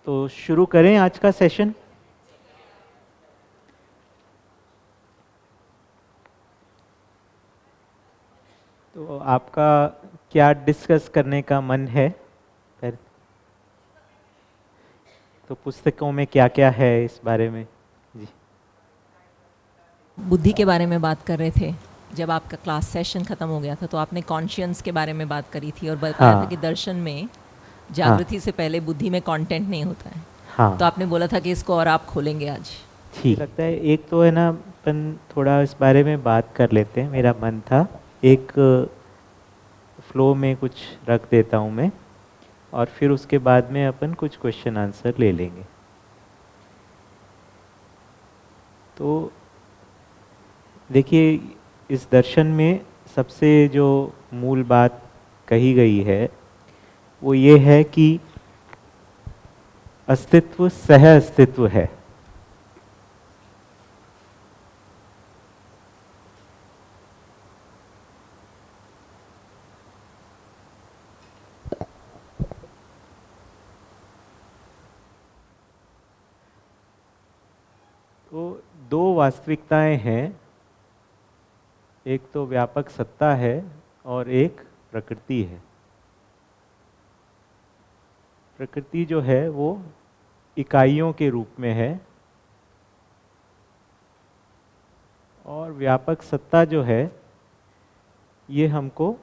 तो शुरू करें आज का सेशन। तो आपका क्या डिस्कस करने का मन है? फिर तो पुस्तकों में क्या क्या है इस बारे में? जी बुद्धि के बारे में बात कर रहे थे। जब आपका क्लास सेशन ख़त्म हो गया था तो आपने कॉन्शियंस के बारे में बात करी थी और बताया था कि हाँ दर्शन में हाँ जागृति से पहले बुद्धि में कंटेंट नहीं होता है। तो हाँ। आपने बोला था कि इसको और आप खोलेंगे आज। ठीक लगता है। एक तो है ना, अपन थोड़ा इस बारे में बात कर लेते हैं। मेरा मन था एक फ्लो में कुछ रख देता हूँ मैं, और फिर उसके बाद में अपन कुछ क्वेश्चन आंसर ले लेंगे। तो देखिए, इस दर्शन में सबसे जो मूल बात कही गई है वो ये है कि अस्तित्व सह अस्तित्व है। तो दो वास्तविकताएं हैं, एक तो व्यापक सत्ता है और एक प्रकृति है। प्रकृति जो है वो इकाइयों के रूप में है, और व्यापक सत्ता जो है ये हमको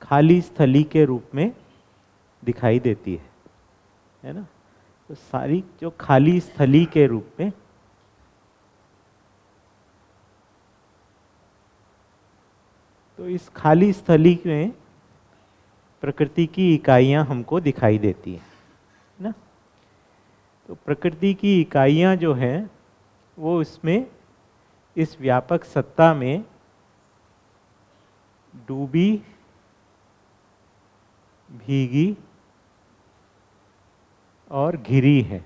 खाली स्थली के रूप में दिखाई देती है ना। तो सारी जो खाली स्थली के रूप में, तो इस खाली स्थली में प्रकृति की इकाइयां हमको दिखाई देती हैं ना। तो प्रकृति की इकाइयां जो हैं वो इसमें, इस व्यापक सत्ता में डूबी, भीगी और घिरी है।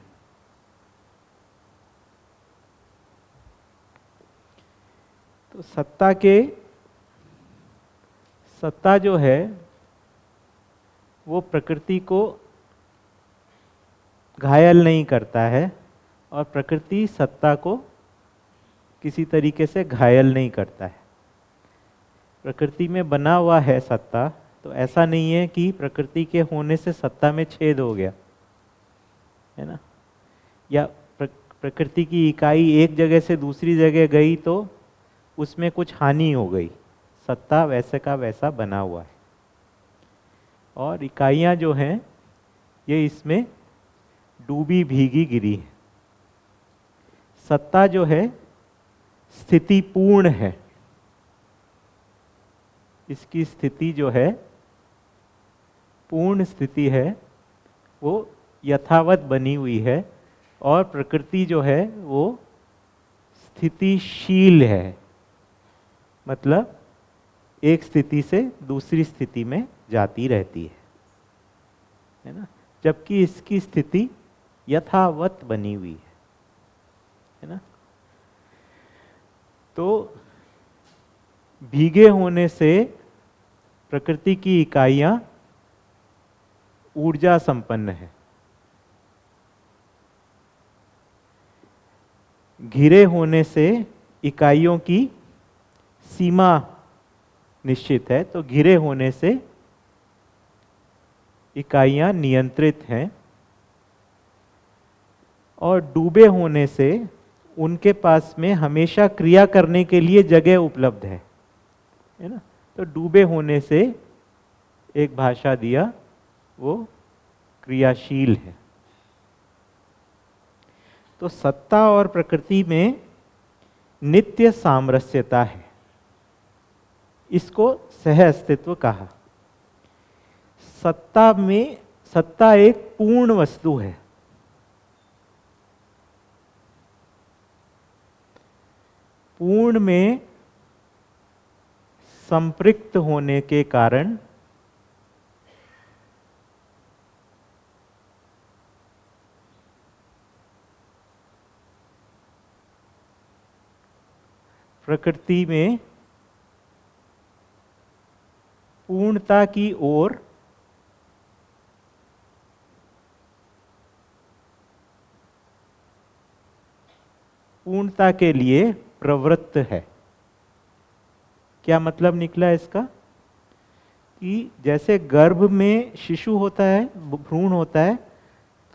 तो सत्ता जो है वो प्रकृति को घायल नहीं करता है, और प्रकृति सत्ता को किसी तरीके से घायल नहीं करता है। प्रकृति में बना हुआ है सत्ता, तो ऐसा नहीं है कि प्रकृति के होने से सत्ता में छेद हो गया है ना, या प्रकृति की इकाई एक जगह से दूसरी जगह गई तो उसमें कुछ हानि हो गई। सत्ता वैसे का वैसा बना हुआ है, और इकाइयां जो हैं ये इसमें डूबी भीगी गिरी है। सत्ता जो है स्थिति पूर्ण है, इसकी स्थिति जो है पूर्ण स्थिति है, वो यथावत बनी हुई है। और प्रकृति जो है वो स्थितिशील है, मतलब एक स्थिति से दूसरी स्थिति में जाती रहती है ना, जबकि इसकी स्थिति यथावत बनी हुई है ना। तो भीगे होने से प्रकृति की इकाइयां ऊर्जा संपन्न है, घिरे होने से इकाइयों की सीमा निश्चित है। तो घिरे होने से इकाइयां नियंत्रित हैं, और डूबे होने से उनके पास में हमेशा क्रिया करने के लिए जगह उपलब्ध है ना। तो डूबे होने से एक भाषा दिया, वो क्रियाशील है। तो सत्ता और प्रकृति में नित्य सामरस्यता है, इसको सह अस्तित्व कहा। सत्ता एक पूर्ण वस्तु है। पूर्ण में संपृक्त होने के कारण प्रकृति में पूर्णता की ओर पूर्णता के लिए प्रवृत्त है। क्या मतलब निकला इसका? कि जैसे गर्भ में शिशु होता है, भ्रूण होता है,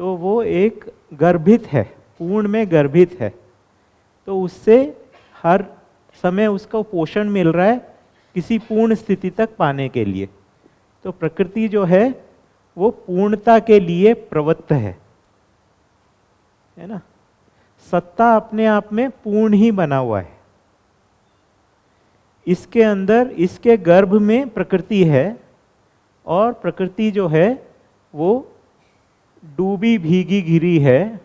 तो वो एक गर्भित है, पूर्ण में गर्भित है, तो उससे हर समय उसको पोषण मिल रहा है किसी पूर्ण स्थिति तक पाने के लिए। तो प्रकृति जो है वो पूर्णता के लिए प्रवृत्त है ना। सत्ता अपने आप में पूर्ण ही बना हुआ है। इसके अंदर, इसके गर्भ में प्रकृति है, और प्रकृति जो है वो डूबी भीगी घिरी है।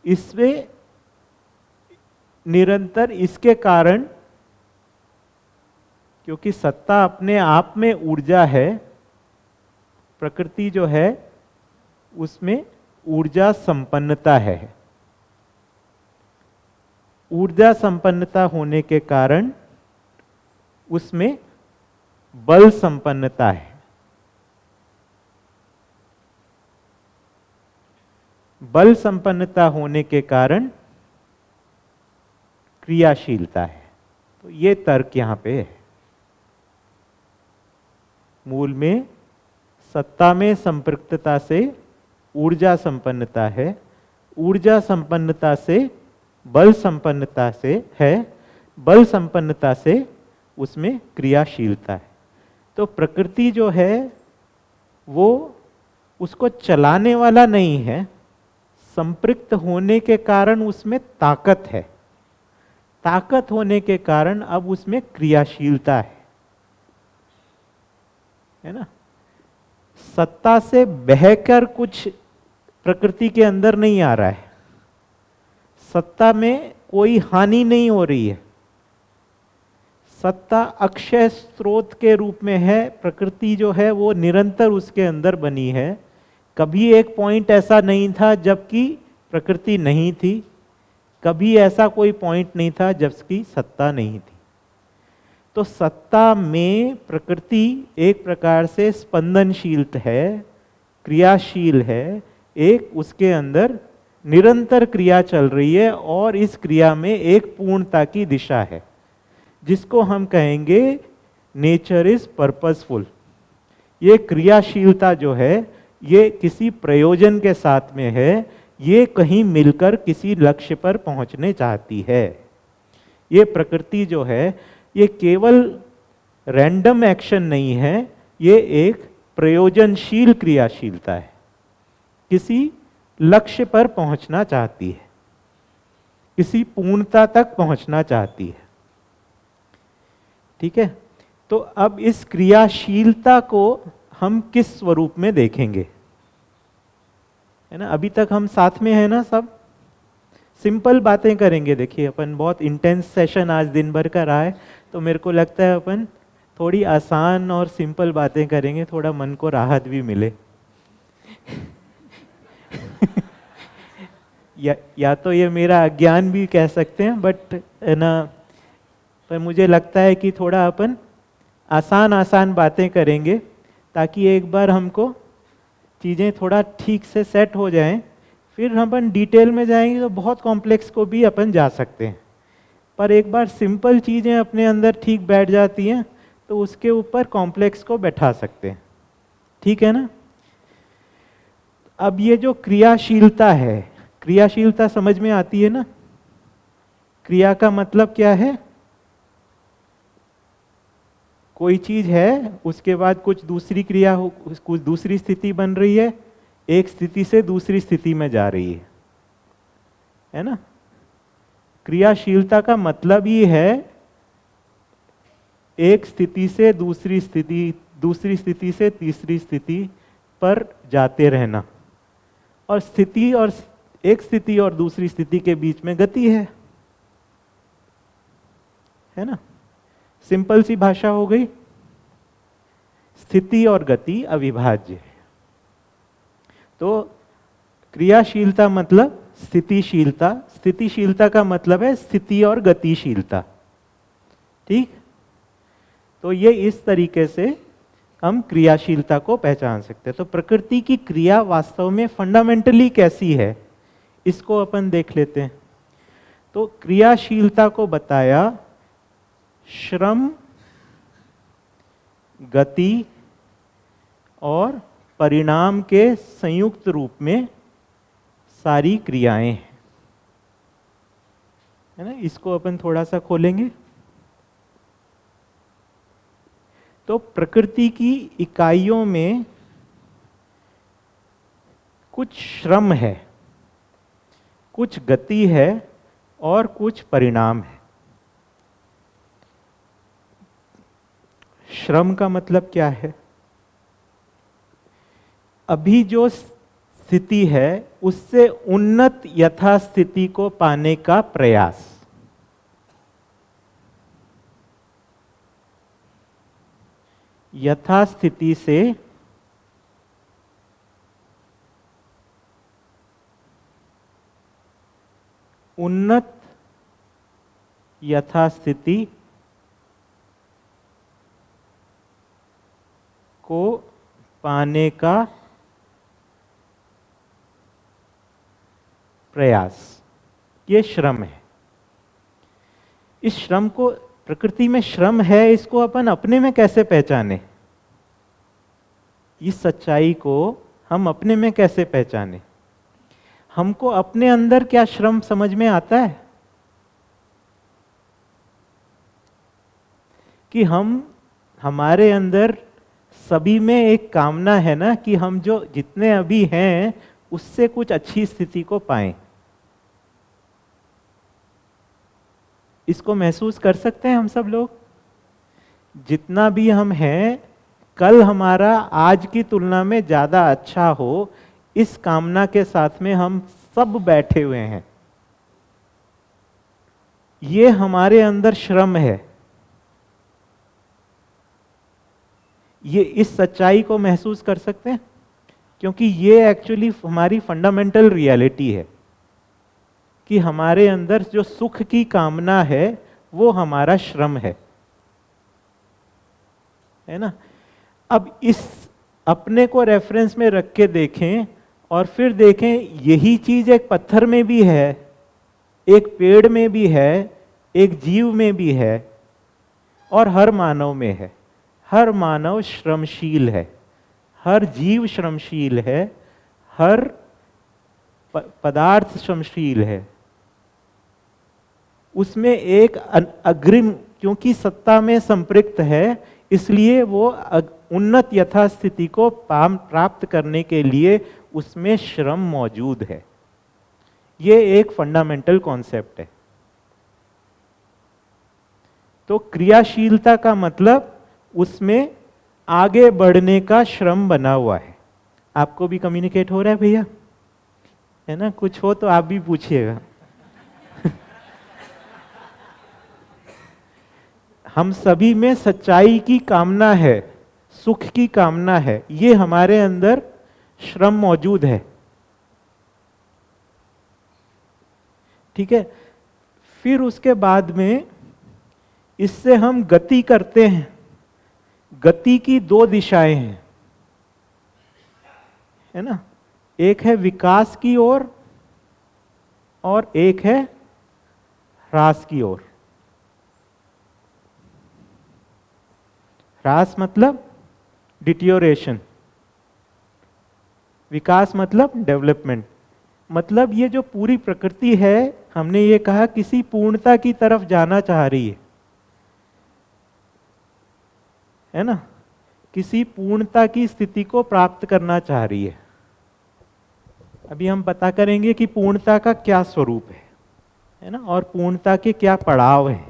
इसमें निरंतर, इसके कारण, क्योंकि सत्ता अपने आप में ऊर्जा है, प्रकृति जो है उसमें ऊर्जा संपन्नता है। ऊर्जा संपन्नता होने के कारण उसमें बल संपन्नता है। बल संपन्नता होने के कारण क्रियाशीलता है। तो ये तर्क यहां पे है। मूल में सत्ता में संपृक्तता से ऊर्जा संपन्नता है, ऊर्जा संपन्नता से बल संपन्नता से है, बल संपन्नता से उसमें क्रियाशीलता है। तो प्रकृति जो है वो उसको चलाने वाला नहीं है, संपृक्त होने के कारण उसमें ताकत है। ताकत होने के कारण अब उसमें क्रियाशीलता है ना। सत्ता से बहकर कुछ प्रकृति के अंदर नहीं आ रहा है। सत्ता में कोई हानि नहीं हो रही है। सत्ता अक्षय स्रोत के रूप में है। प्रकृति जो है वो निरंतर उसके अंदर बनी है। कभी एक पॉइंट ऐसा नहीं था जबकि प्रकृति नहीं थी, कभी ऐसा कोई पॉइंट नहीं था जबकि सत्ता नहीं थी। तो सत्ता में प्रकृति एक प्रकार से स्पंदनशील है, क्रियाशील है। एक उसके अंदर निरंतर क्रिया चल रही है और इस क्रिया में एक पूर्णता की दिशा है, जिसको हम कहेंगे नेचर इज पर्पसफुल। ये क्रियाशीलता जो है ये किसी प्रयोजन के साथ में है, ये कहीं मिलकर किसी लक्ष्य पर पहुंचने चाहती है। ये प्रकृति जो है ये केवल रैंडम एक्शन नहीं है, ये एक प्रयोजनशील क्रियाशीलता है, किसी लक्ष्य पर पहुंचना चाहती है, किसी पूर्णता तक पहुंचना चाहती है। ठीक है। तो अब इस क्रियाशीलता को हम किस स्वरूप में देखेंगे, है ना। अभी तक हम साथ में है ना, सब सिंपल बातें करेंगे। देखिए अपन बहुत इंटेंस सेशन आज दिन भर का रहा है, तो मेरे को लगता है अपन थोड़ी आसान और सिंपल बातें करेंगे, थोड़ा मन को राहत भी मिले। या तो ये मेरा अज्ञान भी कह सकते हैं, बट है ना, पर मुझे लगता है कि थोड़ा अपन आसान आसान बातें करेंगे ताकि एक बार हमको चीज़ें थोड़ा ठीक से सेट हो जाएं। फिर हम अपन डिटेल में जाएंगे तो बहुत कॉम्प्लेक्स को भी अपन जा सकते हैं, पर एक बार सिंपल चीज़ें अपने अंदर ठीक बैठ जाती हैं तो उसके ऊपर कॉम्प्लेक्स को बैठा सकते हैं। ठीक है ना। अब ये जो क्रियाशीलता है, क्रियाशीलता समझ में आती है ना। क्रिया का मतलब क्या है? कोई चीज है, उसके बाद कुछ दूसरी क्रिया हो, कुछ दूसरी स्थिति बन रही है, एक स्थिति से दूसरी स्थिति में जा रही है ना। क्रियाशीलता का मतलब ही है एक स्थिति से दूसरी स्थिति, दूसरी स्थिति से तीसरी स्थिति पर जाते रहना, और स्थिति और एक स्थिति और दूसरी स्थिति के बीच में गति है ना। सिंपल सी भाषा हो गई। स्थिति और गति अविभाज्य है। तो क्रियाशीलता मतलब स्थितिशीलता, स्थितिशीलता का मतलब है स्थिति और गतिशीलता। ठीक। तो ये इस तरीके से हम क्रियाशीलता को पहचान सकते हैं। तो प्रकृति की क्रिया वास्तव में फंडामेंटली कैसी है, इसको अपन देख लेते हैं। तो क्रियाशीलता को बताया श्रम, गति और परिणाम के संयुक्त रूप में सारी क्रियाएं हैं, है ना। इसको अपन थोड़ा सा खोलेंगे तो प्रकृति की इकाइयों में कुछ श्रम है, कुछ गति है और कुछ परिणाम है। श्रम का मतलब क्या है? अभी जो स्थिति है उससे उन्नत यथास्थिति को पाने का प्रयास। यथास्थिति से उन्नत यथास्थिति को पाने का प्रयास, ये श्रम है। इस श्रम को, प्रकृति में श्रम है, इसको अपन अपने में कैसे पहचाने? इस सच्चाई को हम अपने में कैसे पहचाने? हमको अपने अंदर क्या श्रम समझ में आता है कि हमारे अंदर सभी में एक कामना है ना कि हम जो जितने अभी हैं उससे कुछ अच्छी स्थिति को पाएं। इसको महसूस कर सकते हैं हम सब लोग? जितना भी हम हैं, कल हमारा आज की तुलना में ज्यादा अच्छा हो, इस कामना के साथ में हम सब बैठे हुए हैं। ये हमारे अंदर श्रम है। ये इस सच्चाई को महसूस कर सकते हैं, क्योंकि ये एक्चुअली हमारी फंडामेंटल रियलिटी है कि हमारे अंदर जो सुख की कामना है वो हमारा श्रम है ना। अब इस अपने को रेफरेंस में रख के देखें और फिर देखें यही चीज एक पत्थर में भी है, एक पेड़ में भी है, एक जीव में भी है और हर मानव में है। हर मानव श्रमशील है, हर जीव श्रमशील है, हर पदार्थ श्रमशील है। उसमें एक अग्रिम, क्योंकि सत्ता में संपृक्त है, इसलिए वो उन्नत यथास्थिति को प्राप्त करने के लिए उसमें श्रम मौजूद है। ये एक फंडामेंटल कॉन्सेप्ट है। तो क्रियाशीलता का मतलब उसमें आगे बढ़ने का श्रम बना हुआ है। आपको भी कम्युनिकेट हो रहा है भैया? है ना? कुछ हो तो आप भी पूछिएगा। हम सभी में सच्चाई की कामना है, सुख की कामना है, ये हमारे अंदर श्रम मौजूद है। ठीक है। फिर उसके बाद में इससे हम गति करते हैं। गति की दो दिशाएं हैं, है ना। एक है विकास की ओर और एक है ह्रास की ओर। ह्रास मतलब डिटियोरेशन, विकास मतलब डेवलपमेंट। मतलब ये जो पूरी प्रकृति है, हमने ये कहा किसी पूर्णता की तरफ जाना चाह रही है ना, किसी पूर्णता की स्थिति को प्राप्त करना चाह रही है। अभी हम पता करेंगे कि पूर्णता का क्या स्वरूप है ना, और पूर्णता के क्या पड़ाव हैं।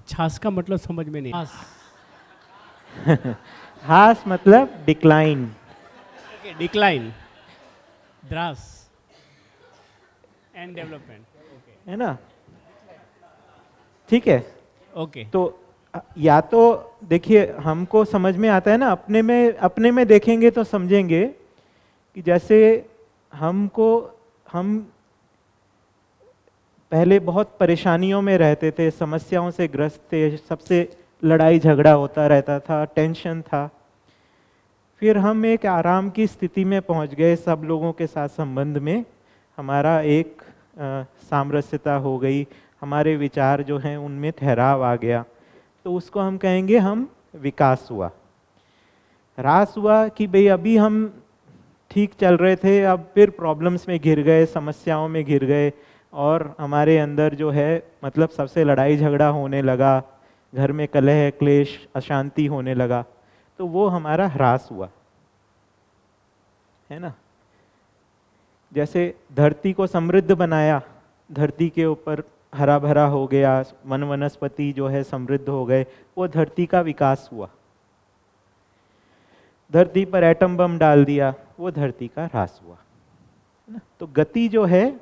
छास का मतलब समझ में नहीं। हास मतलब decline. Decline, Dras and development, है ना। ठीक है। ओके। तो या तो देखिए, हमको समझ में आता है ना, अपने में देखेंगे तो समझेंगे कि जैसे हम पहले बहुत परेशानियों में रहते थे, समस्याओं से ग्रस्त थे, सबसे लड़ाई झगड़ा होता रहता था, टेंशन था। फिर हम एक आराम की स्थिति में पहुंच गए, सब लोगों के साथ संबंध में हमारा एक सामरस्यता हो गई, हमारे विचार जो हैं उनमें ठहराव आ गया, तो उसको हम कहेंगे हम विकास हुआ। ह्रास हुआ कि भाई अभी हम ठीक चल रहे थे, अब फिर प्रॉब्लम्स में घिर गए, समस्याओं में घिर गए, और हमारे अंदर जो है मतलब सबसे लड़ाई झगड़ा होने लगा, घर में कलह क्लेश अशांति होने लगा, तो वो हमारा ह्रास हुआ, है ना। जैसे धरती को समृद्ध बनाया, धरती के ऊपर हरा भरा हो गया, वन वनस्पति जो है समृद्ध हो गए, वो धरती का विकास हुआ। धरती पर एटम बम डाल दिया, वो धरती का ह्रास हुआ, है ना। तो गति जो है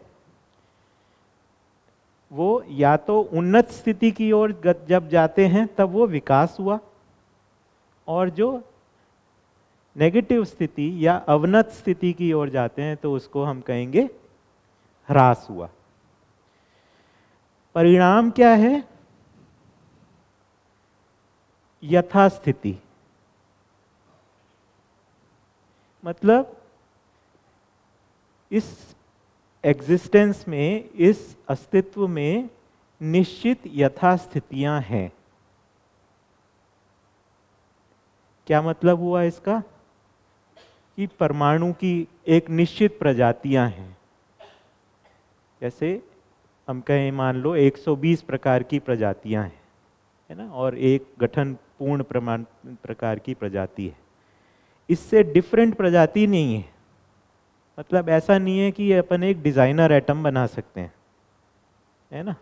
वो या तो उन्नत स्थिति की ओर जब जाते हैं तब वो विकास हुआ, और जो नेगेटिव स्थिति या अवनत स्थिति की ओर जाते हैं तो उसको हम कहेंगे ह्रास हुआ। परिणाम क्या है? यथास्थिति, मतलब इस एग्जिस्टेंस में, इस अस्तित्व में निश्चित यथास्थितियां हैं। क्या मतलब हुआ इसका? कि परमाणु की एक निश्चित प्रजातियां हैं। जैसे हम कहें, मान लो 120 प्रकार की प्रजातियां हैं, है ना, और एक गठन पूर्ण प्रकार की प्रजाति है। इससे डिफरेंट प्रजाति नहीं है, मतलब ऐसा नहीं है कि अपन एक डिजाइनर एटम बना सकते हैं, है ना।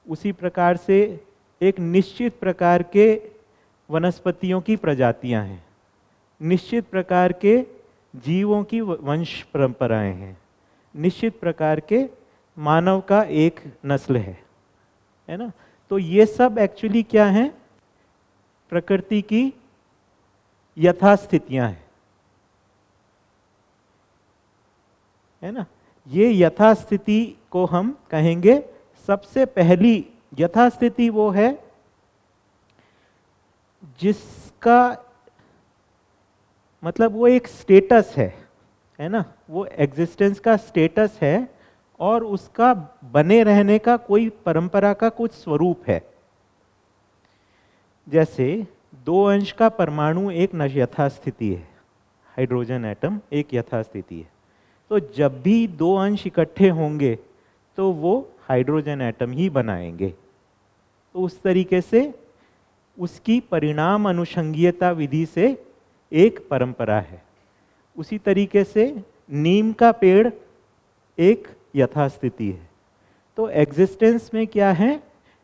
उसी प्रकार से एक निश्चित प्रकार के वनस्पतियों की प्रजातियां हैं, निश्चित प्रकार के जीवों की वंश परंपराएं हैं, निश्चित प्रकार के मानव का एक नस्ल है ना। तो ये सब एक्चुअली क्या है? प्रकृति की यथास्थितियां हैं, है ना। ये यथास्थिति को हम कहेंगे, सबसे पहली यथास्थिति वो है जिसका मतलब वो एक स्टेटस है ना, वो एग्जिस्टेंस का स्टेटस है, और उसका बने रहने का कोई परंपरा का कुछ स्वरूप है। जैसे 2 अंश का परमाणु एक यथास्थिति है, हाइड्रोजन एटम एक यथास्थिति है। तो जब भी 2 अंश इकट्ठे होंगे तो वो हाइड्रोजन एटम ही बनाएंगे। तो उस तरीके से उसकी परिणाम अनुषंगीयता विधि से एक परंपरा है। उसी तरीके से नीम का पेड़ एक यथास्थिति है। तो एग्जिस्टेंस में क्या है?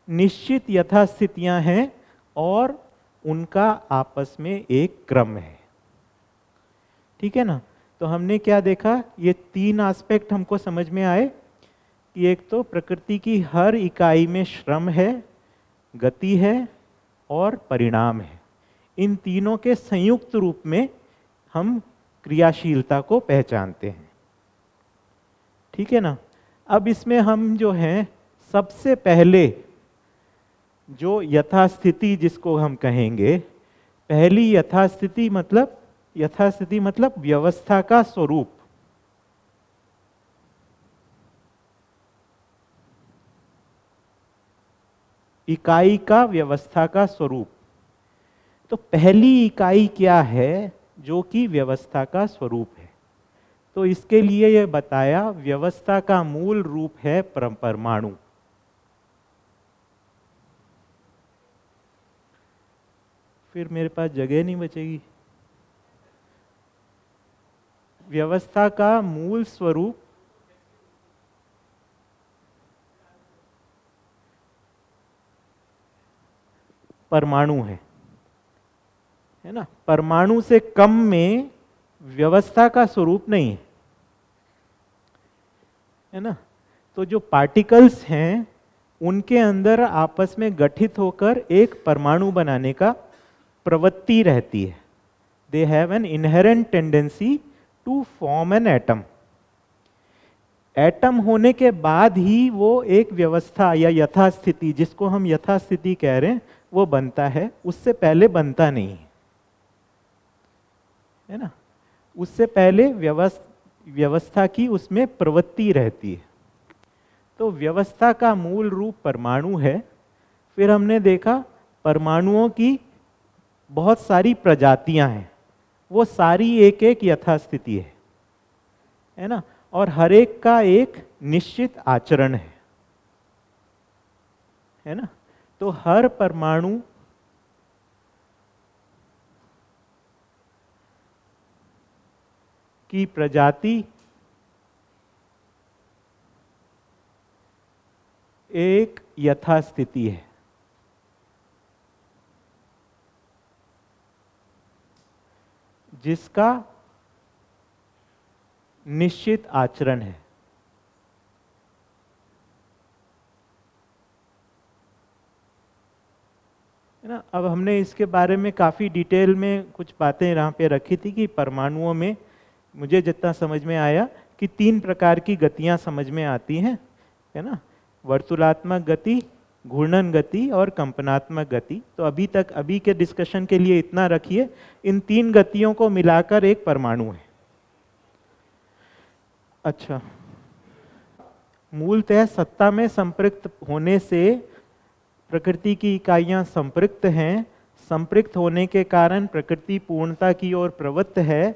निश्चित यथास्थितियां हैं और उनका आपस में एक क्रम है, ठीक है ना। तो हमने क्या देखा? ये 3 एस्पेक्ट हमको समझ में आए कि एक तो प्रकृति की हर इकाई में श्रम है, गति है और परिणाम है। इन तीनों के संयुक्त रूप में हम क्रियाशीलता को पहचानते हैं, ठीक है ना। अब इसमें हम जो हैं सबसे पहले जो यथास्थिति जिसको हम कहेंगे, पहली यथास्थिति मतलब व्यवस्था का स्वरूप। इकाई का व्यवस्था का स्वरूप। तो पहली इकाई क्या है जो कि व्यवस्था का स्वरूप है? तो इसके लिए यह बताया, व्यवस्था का मूल रूप है परमाणु। फिर मेरे पास जगह नहीं बचेगी। व्यवस्था का मूल स्वरूप परमाणु है ना। परमाणु से कम में व्यवस्था का स्वरूप नहीं है ना। तो जो पार्टिकल्स हैं उनके अंदर आपस में गठित होकर एक परमाणु बनाने का प्रवृत्ति रहती है। They have an inherent tendency to form an atom. Atom होने के बाद ही वो एक व्यवस्था या यथास्थिति, जिसको हम यथास्थिति कह रहे हैं, वो बनता है। उससे पहले बनता नहीं है है ना। उससे पहले व्यवस्था की उसमें प्रवृत्ति रहती है। तो व्यवस्था का मूल रूप परमाणु है। फिर हमने देखा परमाणुओं की बहुत सारी प्रजातियां हैं, वो सारी एक एक यथास्थिति है ना, और हर एक का एक निश्चित आचरण है ना। तो हर परमाणु की प्रजाति एक यथास्थिति है। जिसका निश्चित आचरण है ना। अब हमने इसके बारे में काफी डिटेल में कुछ बातें यहाँ पे रखी थी कि परमाणुओं में मुझे जितना समझ में आया कि 3 प्रकार की गतियां समझ में आती हैं, है ना। वर्तुलात्मक गति, घूर्णन गति और कंपनात्मक गति। तो अभी के डिस्कशन के लिए इतना रखिए, इन 3 गतियों को मिलाकर एक परमाणु है। अच्छा, मूलतः सत्ता में संपृक्त होने से प्रकृति की इकाइयां संपृक्त हैं। संपृक्त होने के कारण प्रकृति पूर्णता की ओर प्रवृत्त है।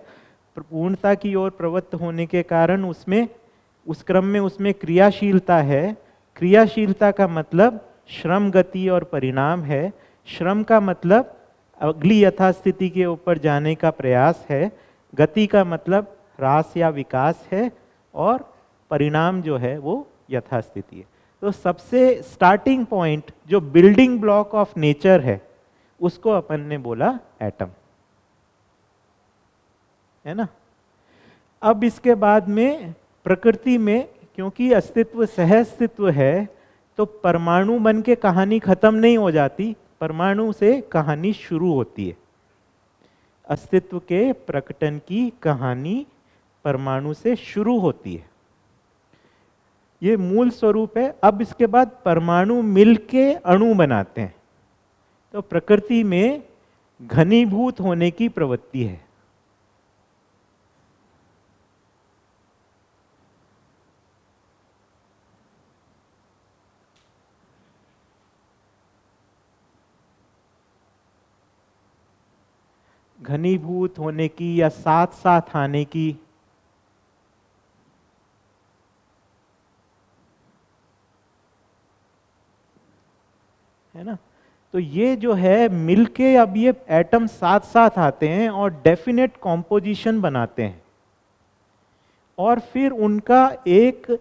पूर्णता की ओर प्रवृत्त होने के कारण उसमें उस क्रम में उसमें क्रियाशीलता है। क्रियाशीलता का मतलब श्रम, गति और परिणाम है। श्रम का मतलब अगली यथास्थिति के ऊपर जाने का प्रयास है। गति का मतलब ह्रास या विकास है, और परिणाम जो है वो यथास्थिति है। तो सबसे स्टार्टिंग पॉइंट जो बिल्डिंग ब्लॉक ऑफ नेचर है उसको अपन ने बोला एटम, है ना। अब इसके बाद में प्रकृति में क्योंकि अस्तित्व सहअस्तित्व है, तो परमाणु बन के कहानी खत्म नहीं हो जाती, परमाणु से कहानी शुरू होती है। अस्तित्व के प्रकटन की कहानी परमाणु से शुरू होती है। ये मूल स्वरूप है। अब इसके बाद परमाणु मिलके अणु बनाते हैं। तो प्रकृति में घनीभूत होने की प्रवृत्ति है। घनीभूत होने की या साथ साथ आने की, है ना। तो ये जो है मिलके अब ये एटम साथ साथ आते हैं और डेफिनेट कॉम्पोजिशन बनाते हैं, और फिर उनका एक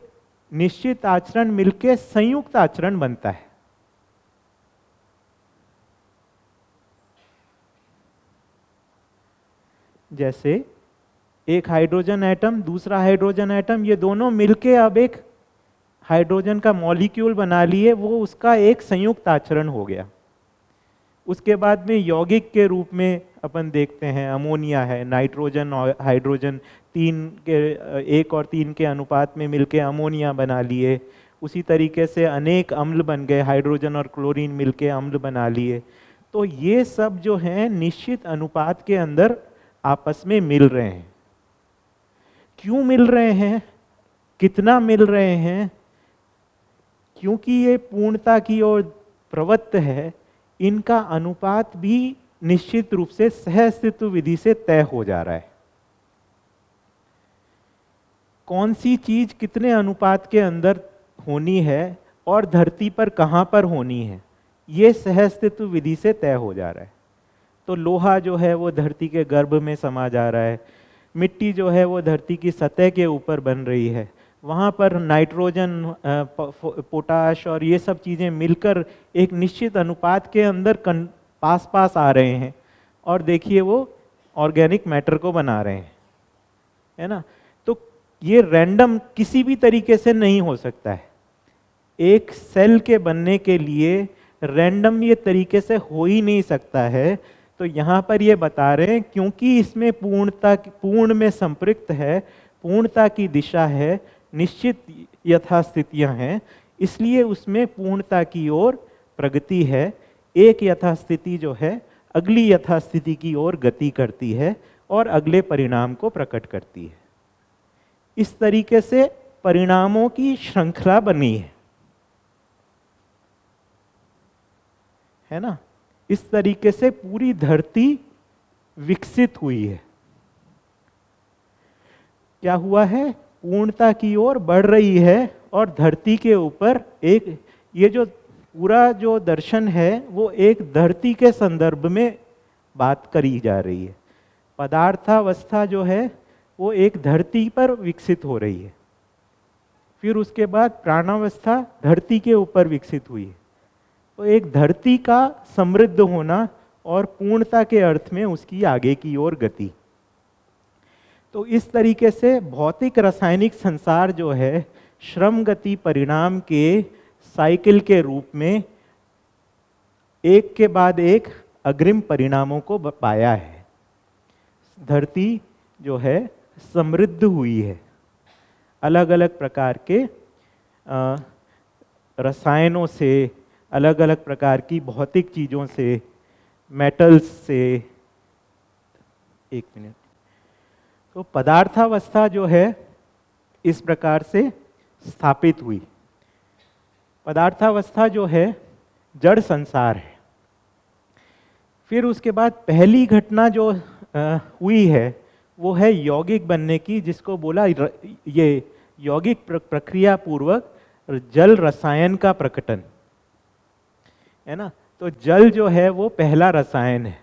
निश्चित आचरण मिलके संयुक्त आचरण बनता है। जैसे एक हाइड्रोजन एटम, दूसरा हाइड्रोजन एटम, ये दोनों मिलके अब एक हाइड्रोजन का मॉलिक्यूल बना लिए, वो उसका एक संयुक्त आचरण हो गया। उसके बाद में यौगिक के रूप में अपन देखते हैं अमोनिया है, नाइट्रोजन और हाइड्रोजन 1 और 3 के अनुपात में मिलके अमोनिया बना लिए। उसी तरीके से अनेक अम्ल बन गए, हाइड्रोजन और क्लोरीन मिलके अम्ल बना लिए। तो ये सब जो हैं निश्चित अनुपात के अंदर आपस में मिल रहे हैं। क्यों मिल रहे हैं, कितना मिल रहे हैं? क्योंकि ये पूर्णता की ओर प्रवृत्त है, इनका अनुपात भी निश्चित रूप से सहअस्तित्व विधि से तय हो जा रहा है। कौन सी चीज कितने अनुपात के अंदर होनी है और धरती पर कहां पर होनी है, ये सहअस्तित्व विधि से तय हो जा रहा है। तो लोहा जो है वो धरती के गर्भ में समा जा रहा है, मिट्टी जो है वो धरती की सतह के ऊपर बन रही है, वहाँ पर नाइट्रोजन, पोटाश और ये सब चीज़ें मिलकर एक निश्चित अनुपात के अंदर पास पास आ रहे हैं, और देखिए वो ऑर्गेनिक मैटर को बना रहे हैं, है ना। तो ये रैंडम किसी भी तरीके से नहीं हो सकता है। एक सेल के बनने के लिए रैंडम ये तरीके से हो ही नहीं सकता है। तो यहाँ पर ये बता रहे हैं क्योंकि इसमें पूर्ण में संपृक्त है, पूर्णता की दिशा है, निश्चित यथास्थितियां हैं, इसलिए उसमें पूर्णता की ओर प्रगति है। एक यथास्थिति जो है अगली यथास्थिति की ओर गति करती है, और अगले परिणाम को प्रकट करती है। इस तरीके से परिणामों की श्रृंखला बनी है ना। इस तरीके से पूरी धरती विकसित हुई है। क्या हुआ है, पूर्णता की ओर बढ़ रही है और धरती के ऊपर एक, ये जो पूरा जो दर्शन है वो एक धरती के संदर्भ में बात करी जा रही है। पदार्थावस्था जो है वो एक धरती पर विकसित हो रही है, फिर उसके बाद प्राणावस्था धरती के ऊपर विकसित हुई है। तो एक धरती का समृद्ध होना और पूर्णता के अर्थ में उसकी आगे की ओर गति। तो इस तरीके से भौतिक रासायनिक संसार जो है श्रम गति परिणाम के साइकिल के रूप में एक के बाद एक अग्रिम परिणामों को पाया है। धरती जो है समृद्ध हुई है, अलग अलग प्रकार के रसायनों से, अलग अलग प्रकार की भौतिक चीज़ों से, मेटल्स से। एक मिनट। तो पदार्थावस्था जो है इस प्रकार से स्थापित हुई। पदार्थावस्था जो है जड़ संसार है। फिर उसके बाद पहली घटना जो हुई है वो है यौगिक बनने की, जिसको बोला ये यौगिक प्रक्रिया पूर्वक जल रसायन का प्रकटन है ना। तो जल जो है वो पहला रसायन है।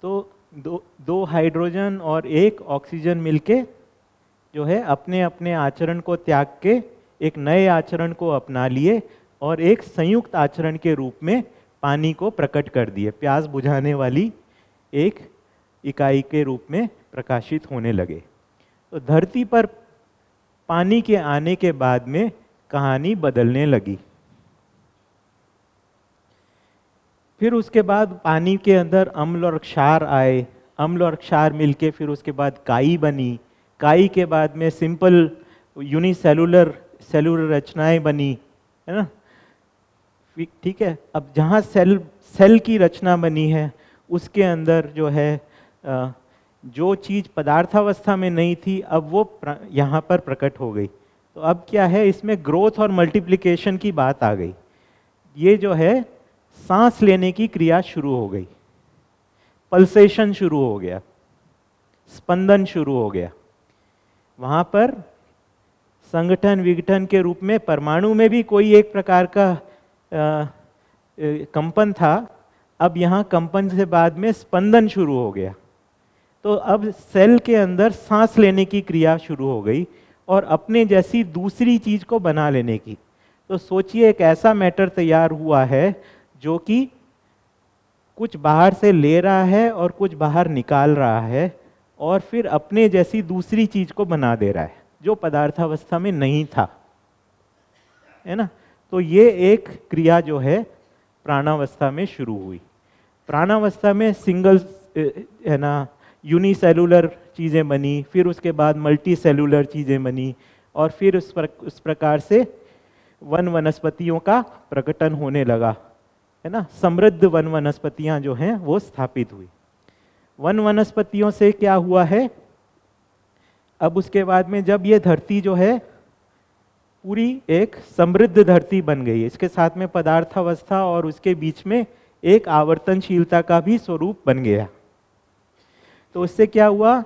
तो दो हाइड्रोजन और एक ऑक्सीजन मिलके जो है अपने अपने आचरण को त्याग के एक नए आचरण को अपना लिए और एक संयुक्त आचरण के रूप में पानी को प्रकट कर दिए। प्यास बुझाने वाली एक इकाई के रूप में प्रकाशित होने लगे। तो धरती पर पानी के आने के बाद में कहानी बदलने लगी। फिर उसके बाद पानी के अंदर अम्ल और क्षार आए, अम्ल और क्षार मिलके फिर उसके बाद काई बनी, काई के बाद में सिंपल यूनिसेलुलर रचनाएं बनी, है ना। ठीक है। अब जहाँ सेल की रचना बनी है उसके अंदर जो है जो चीज़ पदार्थावस्था में नहीं थी अब वो यहाँ पर प्रकट हो गई। तो अब क्या है, इसमें ग्रोथ और मल्टीप्लिकेशन की बात आ गई। ये जो है सांस लेने की क्रिया शुरू हो गई, पल्सेशन शुरू हो गया, स्पंदन शुरू हो गया। वहाँ पर संगठन विघटन के रूप में परमाणु में भी कोई एक प्रकार का कंपन था। अब यहाँ कंपन से बाद में स्पंदन शुरू हो गया। तो अब सेल के अंदर सांस लेने की क्रिया शुरू हो गई और अपने जैसी दूसरी चीज को बना लेने की। तो सोचिए एक ऐसा मैटर तैयार हुआ है जो कि कुछ बाहर से ले रहा है और कुछ बाहर निकाल रहा है और फिर अपने जैसी दूसरी चीज को बना दे रहा है जो पदार्थावस्था में नहीं था, है ना। तो ये एक क्रिया जो है प्राणावस्था में शुरू हुई। प्राणावस्था में सिंगल है ना यूनिसेलुलर चीज़ें बनी, फिर उसके बाद मल्टी सेलुलर चीज़ें बनी और फिर उस प्रकार से वनस्पतियों का प्रकटन होने लगा, है ना। समृद्ध वनस्पतियां जो हैं वो स्थापित हुई। वनस्पतियों से क्या हुआ है, अब उसके बाद में जब ये धरती जो है पूरी एक समृद्ध धरती बन गई, इसके साथ में पदार्थावस्था और उसके बीच में एक आवर्तनशीलता का भी स्वरूप बन गया। तो इससे क्या हुआ,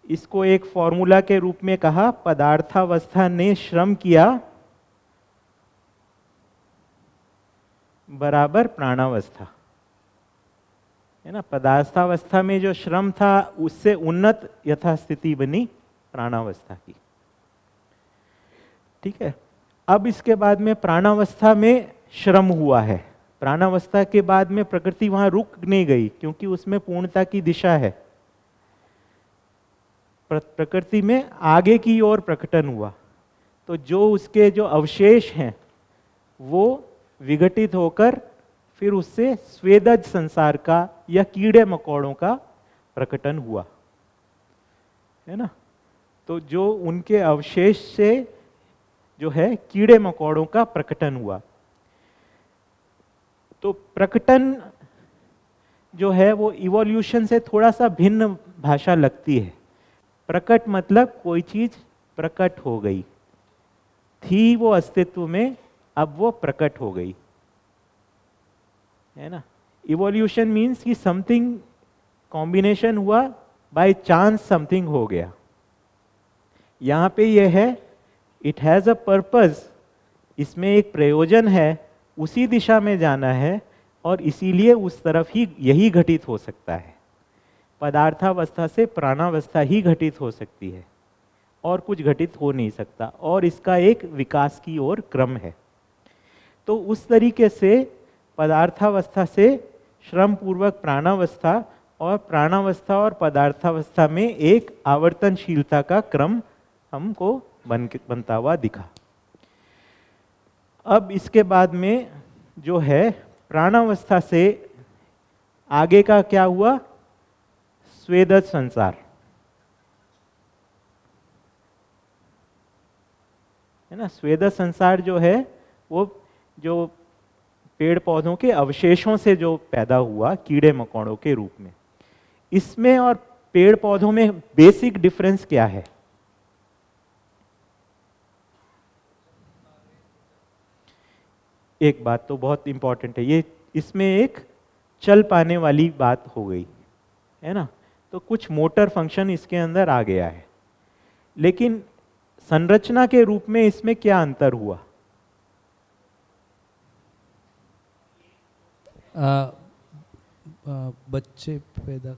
इसको एक फॉर्मूला के रूप में कहा, पदार्थावस्था ने श्रम किया बराबर प्राणावस्था, है ना। पदार्थावस्था में जो श्रम था उससे उन्नत यथास्थिति बनी प्राणावस्था की। ठीक है। अब इसके बाद में प्राणावस्था में श्रम हुआ है। प्राणावस्था के बाद में प्रकृति वहां रुक नहीं गई क्योंकि उसमें पूर्णता की दिशा है। प्रकृति में आगे की ओर प्रकटन हुआ। तो जो उसके जो अवशेष हैं वो विघटित होकर फिर उससे स्वेदज संसार का या कीड़े मकोड़ों का प्रकटन हुआ, है ना। तो जो उनके अवशेष से जो है कीड़े मकोड़ों का प्रकटन हुआ। तो प्रकटन जो है वो इवोल्यूशन से थोड़ा सा भिन्न भाषा लगती है। प्रकट मतलब कोई चीज प्रकट हो गई, थी वो अस्तित्व में, अब वो प्रकट हो गई, है ना। इवोल्यूशन मीन्स कि समथिंग कॉम्बिनेशन हुआ, बाय चांस समथिंग हो गया। यहां पे ये है इट हैज अ पर्पस, इसमें एक प्रयोजन है, उसी दिशा में जाना है और इसीलिए उस तरफ ही यही घटित हो सकता है। पदार्थावस्था से प्राणावस्था ही घटित हो सकती है और कुछ घटित हो नहीं सकता, और इसका एक विकास की ओर क्रम है। तो उस तरीके से पदार्थावस्था से श्रम पूर्वक प्राणावस्था और प्राणावस्था और पदार्थावस्था में एक आवर्तनशीलता का क्रम हमको बनता हुआ दिखा। अब इसके बाद में जो है प्राणावस्था से आगे का क्या हुआ, स्वेदज संसार, है ना। स्वेदज संसार जो है वो जो पेड़ पौधों के अवशेषों से जो पैदा हुआ कीड़े मकोड़ों के रूप में, इसमें और पेड़ पौधों में बेसिक डिफरेंस क्या है? एक बात तो बहुत इंपॉर्टेंट है, ये इसमें एक चल पाने वाली बात हो गई, है ना। तो कुछ मोटर फंक्शन इसके अंदर आ गया है, लेकिन संरचना के रूप में इसमें क्या अंतर हुआ? बच्चे पैदा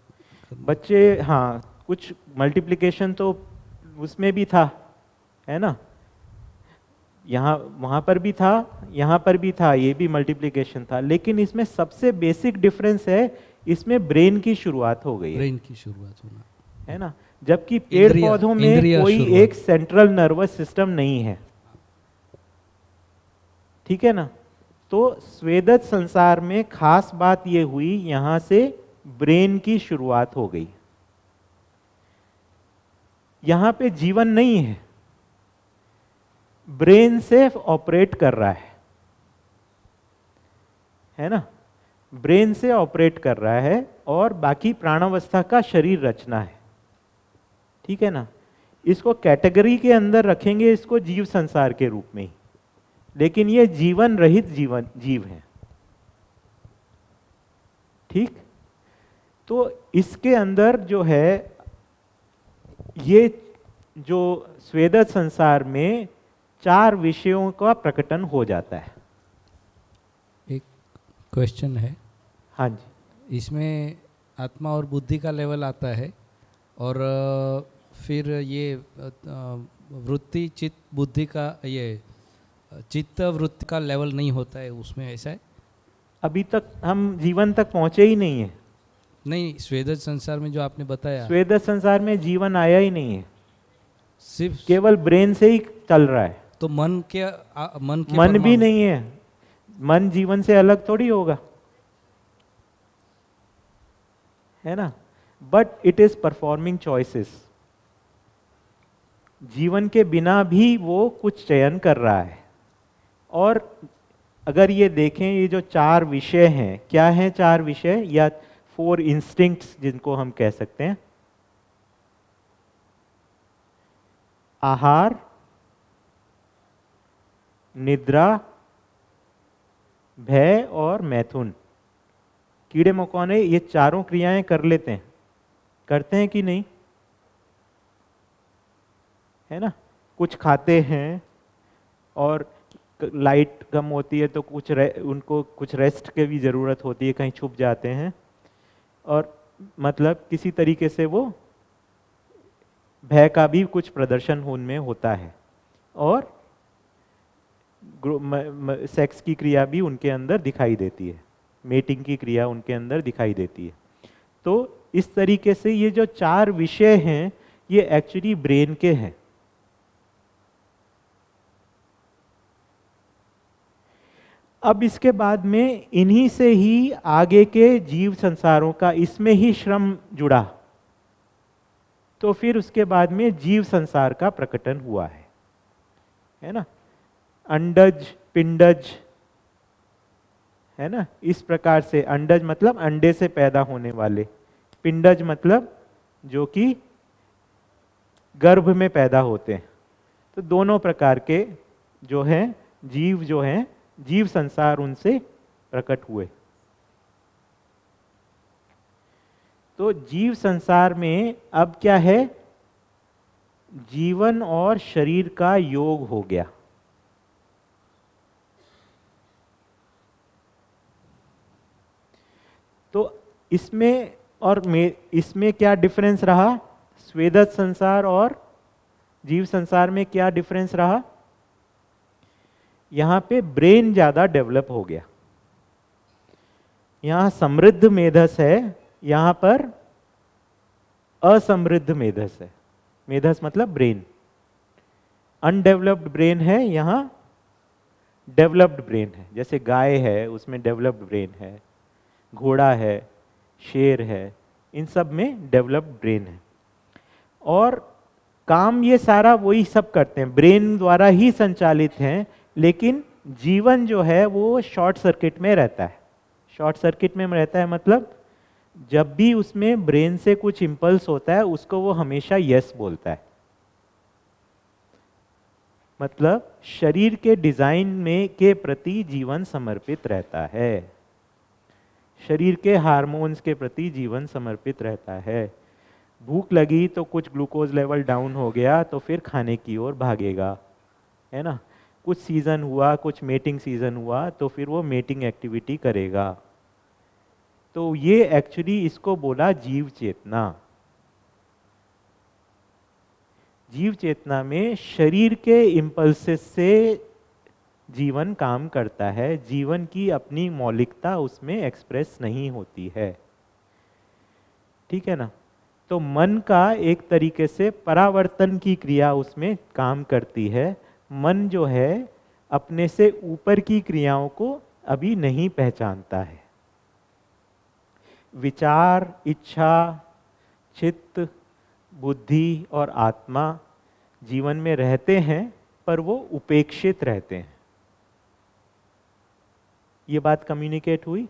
बच्चे, हाँ, कुछ मल्टीप्लिकेशन तो उसमें भी था, है ना। यहाँ वहाँ पर भी था, यहाँ पर भी था, ये भी मल्टीप्लिकेशन था, लेकिन इसमें सबसे बेसिक डिफरेंस है, इसमें ब्रेन की शुरुआत हो गई है, ब्रेन की शुरुआत होना, है ना। जबकि पेड़ पौधों में कोई एक सेंट्रल नर्वस सिस्टम नहीं है, ठीक है ना। तो स्वेदज संसार में खास बात ये हुई, यहां से ब्रेन की शुरुआत हो गई। यहां पे जीवन नहीं है, ब्रेन से ऑपरेट कर रहा है ना, ब्रेन से ऑपरेट कर रहा है, और बाकी प्राणावस्था का शरीर रचना है, ठीक है ना। इसको कैटेगरी के अंदर रखेंगे, इसको जीव संसार के रूप में ही, लेकिन ये जीवन रहित जीव है, ठीक। तो इसके अंदर जो है, ये जो स्वेदज संसार में 4 विषयों का प्रकटन हो जाता है। एक क्वेश्चन है, हाँ जी। इसमें आत्मा और बुद्धि का लेवल आता है, और फिर ये वृत्ति चित्त बुद्धि का, ये चित्त वृत्ति का लेवल नहीं होता है उसमें, ऐसा है? अभी तक हम जीवन तक पहुंचे ही नहीं है। नहीं, स्वेदज संसार में जो आपने बताया, स्वेदज संसार में जीवन आया ही नहीं है, सिर्फ केवल ब्रेन से ही चल रहा है। तो मन के मन भी नहीं है, मन जीवन से अलग थोड़ी होगा, है ना। But it is performing choices, जीवन के बिना भी वो कुछ चयन कर रहा है। और अगर ये देखें, ये जो 4 विषय हैं, क्या हैं 4 विषय या 4 इंस्टिंक्ट्स जिनको हम कह सकते हैं? आहार, निद्रा, भय और मैथुन। कीड़े मकोड़े ये चारों क्रियाएं कर लेते हैं, करते हैं कि नहीं, है ना। कुछ खाते हैं, और लाइट कम होती है तो उनको कुछ रेस्ट की भी ज़रूरत होती है, कहीं छुप जाते हैं, और मतलब किसी तरीके से वो भय का भी कुछ प्रदर्शन उनमें होता है, और सेक्स की क्रिया भी उनके अंदर दिखाई देती है, मेटिंग की क्रिया उनके अंदर दिखाई देती है। तो इस तरीके से ये जो 4 विषय हैं, ये एक्चुअली ब्रेन के हैं। अब इसके बाद में इन्हीं से ही आगे के जीव संसारों का, इसमें ही श्रम जुड़ा, तो फिर उसके बाद में जीव संसार का प्रकटन हुआ है ना। अंडज, पिंडज, है ना, इस प्रकार से। अंडज मतलब अंडे से पैदा होने वाले, पिंडज मतलब जो कि गर्भ में पैदा होते हैं। तो दोनों प्रकार के जो हैं जीव, जो हैं जीव संसार, उनसे प्रकट हुए। तो जीव संसार में अब क्या है, जीवन और शरीर का योग हो गया। तो इसमें और इसमें क्या डिफरेंस रहा, स्वेदज संसार और जीव संसार में क्या डिफरेंस रहा, यहां पे ब्रेन ज्यादा डेवलप हो गया। यहां समृद्ध मेधस है, यहां पर असमृद्ध मेधस है। मेधस मतलब ब्रेन, अनडेवलप्ड ब्रेन है, यहां डेवलप्ड ब्रेन है। जैसे गाय है उसमें डेवलप्ड ब्रेन है, घोड़ा है, शेर है, इन सब में डेवलप्ड ब्रेन है। और काम ये सारा वही सब करते हैं, ब्रेन द्वारा ही संचालित हैं, लेकिन जीवन जो है वो शॉर्ट सर्किट में रहता है। शॉर्ट सर्किट में रहता है मतलब जब भी उसमें ब्रेन से कुछ इंपल्स होता है उसको वो हमेशा यस बोलता है। मतलब शरीर के डिजाइन में के प्रति जीवन समर्पित रहता है, शरीर के हार्मोन्स के प्रति जीवन समर्पित रहता है। भूख लगी तो कुछ ग्लूकोज लेवल डाउन हो गया तो फिर खाने की ओर भागेगा, है ना। कुछ सीजन हुआ, कुछ मेटिंग सीजन हुआ तो फिर वो मेटिंग एक्टिविटी करेगा। तो ये एक्चुअली इसको बोला जीव चेतना। जीव चेतना में शरीर के इंपल्सेस से जीवन काम करता है, जीवन की अपनी मौलिकता उसमें एक्सप्रेस नहीं होती है, ठीक है ना। तो मन का एक तरीके से परावर्तन की क्रिया उसमें काम करती है। मन जो है अपने से ऊपर की क्रियाओं को अभी नहीं पहचानता है। विचार, इच्छा, चित्त, बुद्धि और आत्मा जीवन में रहते हैं पर वो उपेक्षित रहते हैं। ये बात कम्युनिकेट हुई।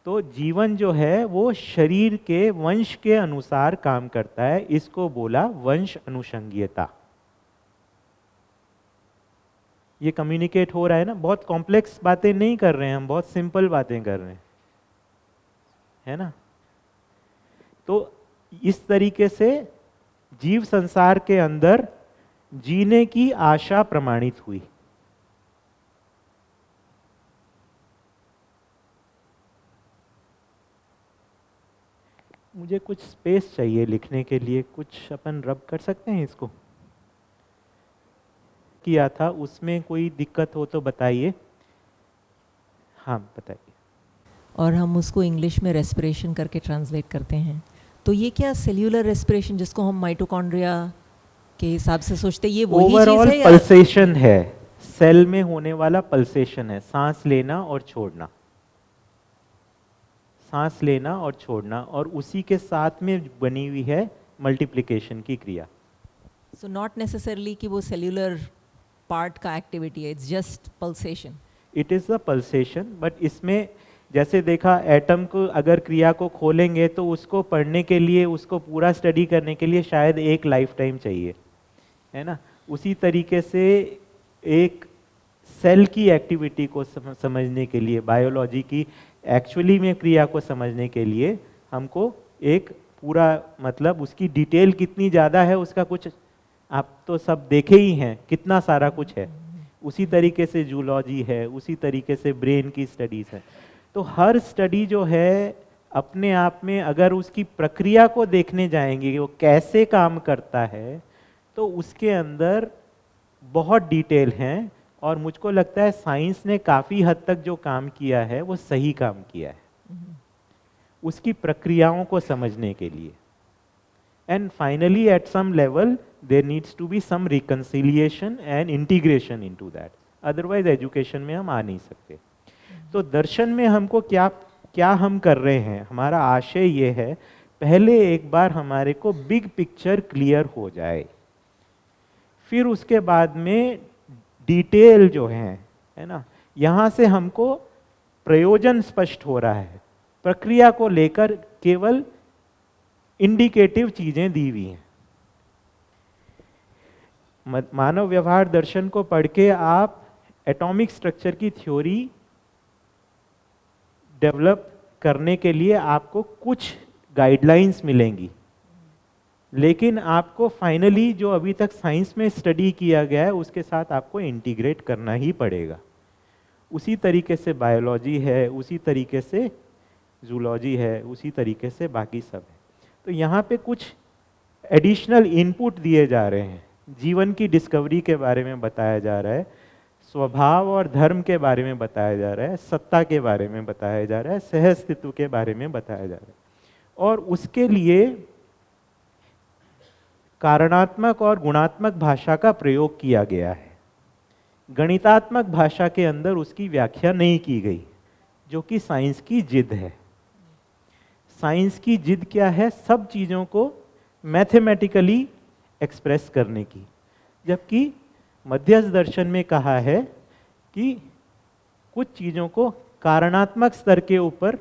तो जीवन जो है वो शरीर के वंश के अनुसार काम करता है, इसको बोला वंश अनुषंगीयता। ये कम्युनिकेट हो रहा है ना, बहुत कॉम्प्लेक्स बातें नहीं कर रहे हैं हम, बहुत सिंपल बातें कर रहे हैं, है ना। तो इस तरीके से जीव संसार के अंदर जीने की आशा प्रमाणित हुई। मुझे कुछ स्पेस चाहिए लिखने के लिए, कुछ अपन रब कर सकते हैं इसको। किया था उसमें कोई दिक्कत हो तो बताइए। हाँ बताइए। और हम उसको इंग्लिश में रेस्पिरेशन करके ट्रांसलेट करते हैं। तो ये क्या सेल्यूलर रेस्पिरेशन जिसको हम माइटोकॉन्ड्रिया के हिसाब से सोचते हैं, ये वही चीज ओवरऑल है या? पल्सेशन है, सेल में होने वाला पल्सेशन है, सांस लेना और छोड़ना, सांस लेना और छोड़ना, और उसी के साथ में बनी हुई है मल्टीप्लिकेशन की क्रिया। सो नॉट नेसेसरली कि वो सेल्यूलर पार्ट का एक्टिविटी है, it's just pulsation. It is the pulsation, but इसमें जैसे देखा एटम को अगर क्रिया को खोलेंगे तो उसको पढ़ने के लिए, उसको पूरा स्टडी करने के लिए शायद एक लाइफ टाइम चाहिए, है ना। उसी तरीके से एक सेल की एक्टिविटी को समझने के लिए, बायोलॉजी की एक्चुअली में क्रिया को समझने के लिए हमको एक पूरा, मतलब उसकी डिटेल कितनी ज़्यादा है उसका कुछ आप तो सब देखे ही हैं, कितना सारा कुछ है। उसी तरीके से जूलॉजी है, उसी तरीके से ब्रेन की स्टडीज है। तो हर स्टडी जो है अपने आप में अगर उसकी प्रक्रिया को देखने जाएंगे वो कैसे काम करता है, तो उसके अंदर बहुत डिटेल हैं। और मुझको लगता है साइंस ने काफ़ी हद तक जो काम किया है वो सही काम किया है उसकी प्रक्रियाओं को समझने के लिए। And finally at some level there needs to be some reconciliation and integration into that, otherwise education में हम आ नहीं सकते। तो दर्शन में हमको क्या क्या हम कर रहे हैं, हमारा आशय ये है पहले एक बार हमारे को बिग पिक्चर क्लियर हो जाए, फिर उसके बाद में डिटेल जो है ना, यहाँ से हमको प्रयोजन स्पष्ट हो रहा है, प्रक्रिया को लेकर केवल इंडिकेटिव चीजें दी हुई हैं। मानव व्यवहार दर्शन को पढ़ के आप एटॉमिक स्ट्रक्चर की थ्योरी डेवलप करने के लिए आपको कुछ गाइडलाइंस मिलेंगी, लेकिन आपको फाइनली जो अभी तक साइंस में स्टडी किया गया है उसके साथ आपको इंटीग्रेट करना ही पड़ेगा। उसी तरीके से बायोलॉजी है, उसी तरीके से जूलॉजी है, उसी तरीके से बाकी सब है। तो यहाँ पे कुछ एडिशनल इनपुट दिए जा रहे हैं, जीवन की डिस्कवरी के बारे में बताया जा रहा है, स्वभाव और धर्म के बारे में बताया जा रहा है, सत्ता के बारे में बताया जा रहा है, सहअस्तित्व के बारे में बताया जा रहा है, और उसके लिए कारणात्मक और गुणात्मक भाषा का प्रयोग किया गया है। गणितात्मक भाषा के अंदर उसकी व्याख्या नहीं की गई, जो कि साइंस की जिद है। साइंस की जिद क्या है? सब चीजों को मैथमेटिकली एक्सप्रेस करने की, जबकि मध्यस्थ दर्शन में कहा है कि कुछ चीजों को कारणात्मक स्तर के ऊपर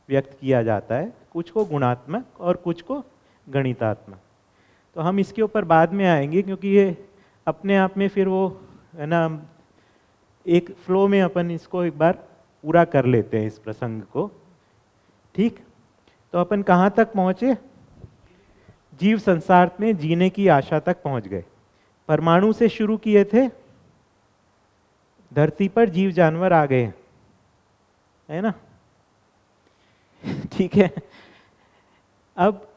व्यक्त किया जाता है, कुछ को गुणात्मक और कुछ को गणितात्मक। तो हम इसके ऊपर बाद में आएंगे, क्योंकि ये अपने आप में फिर वो है ना, एक फ्लो में अपन इसको एक बार पूरा कर लेते हैं इस प्रसंग को। ठीक, तो अपन कहाँ तक पहुँचे? जीव संसार में जीने की आशा तक पहुँच गए। परमाणु से शुरू किए थे, धरती पर जीव जानवर आ गए, है ना? ठीक है। अब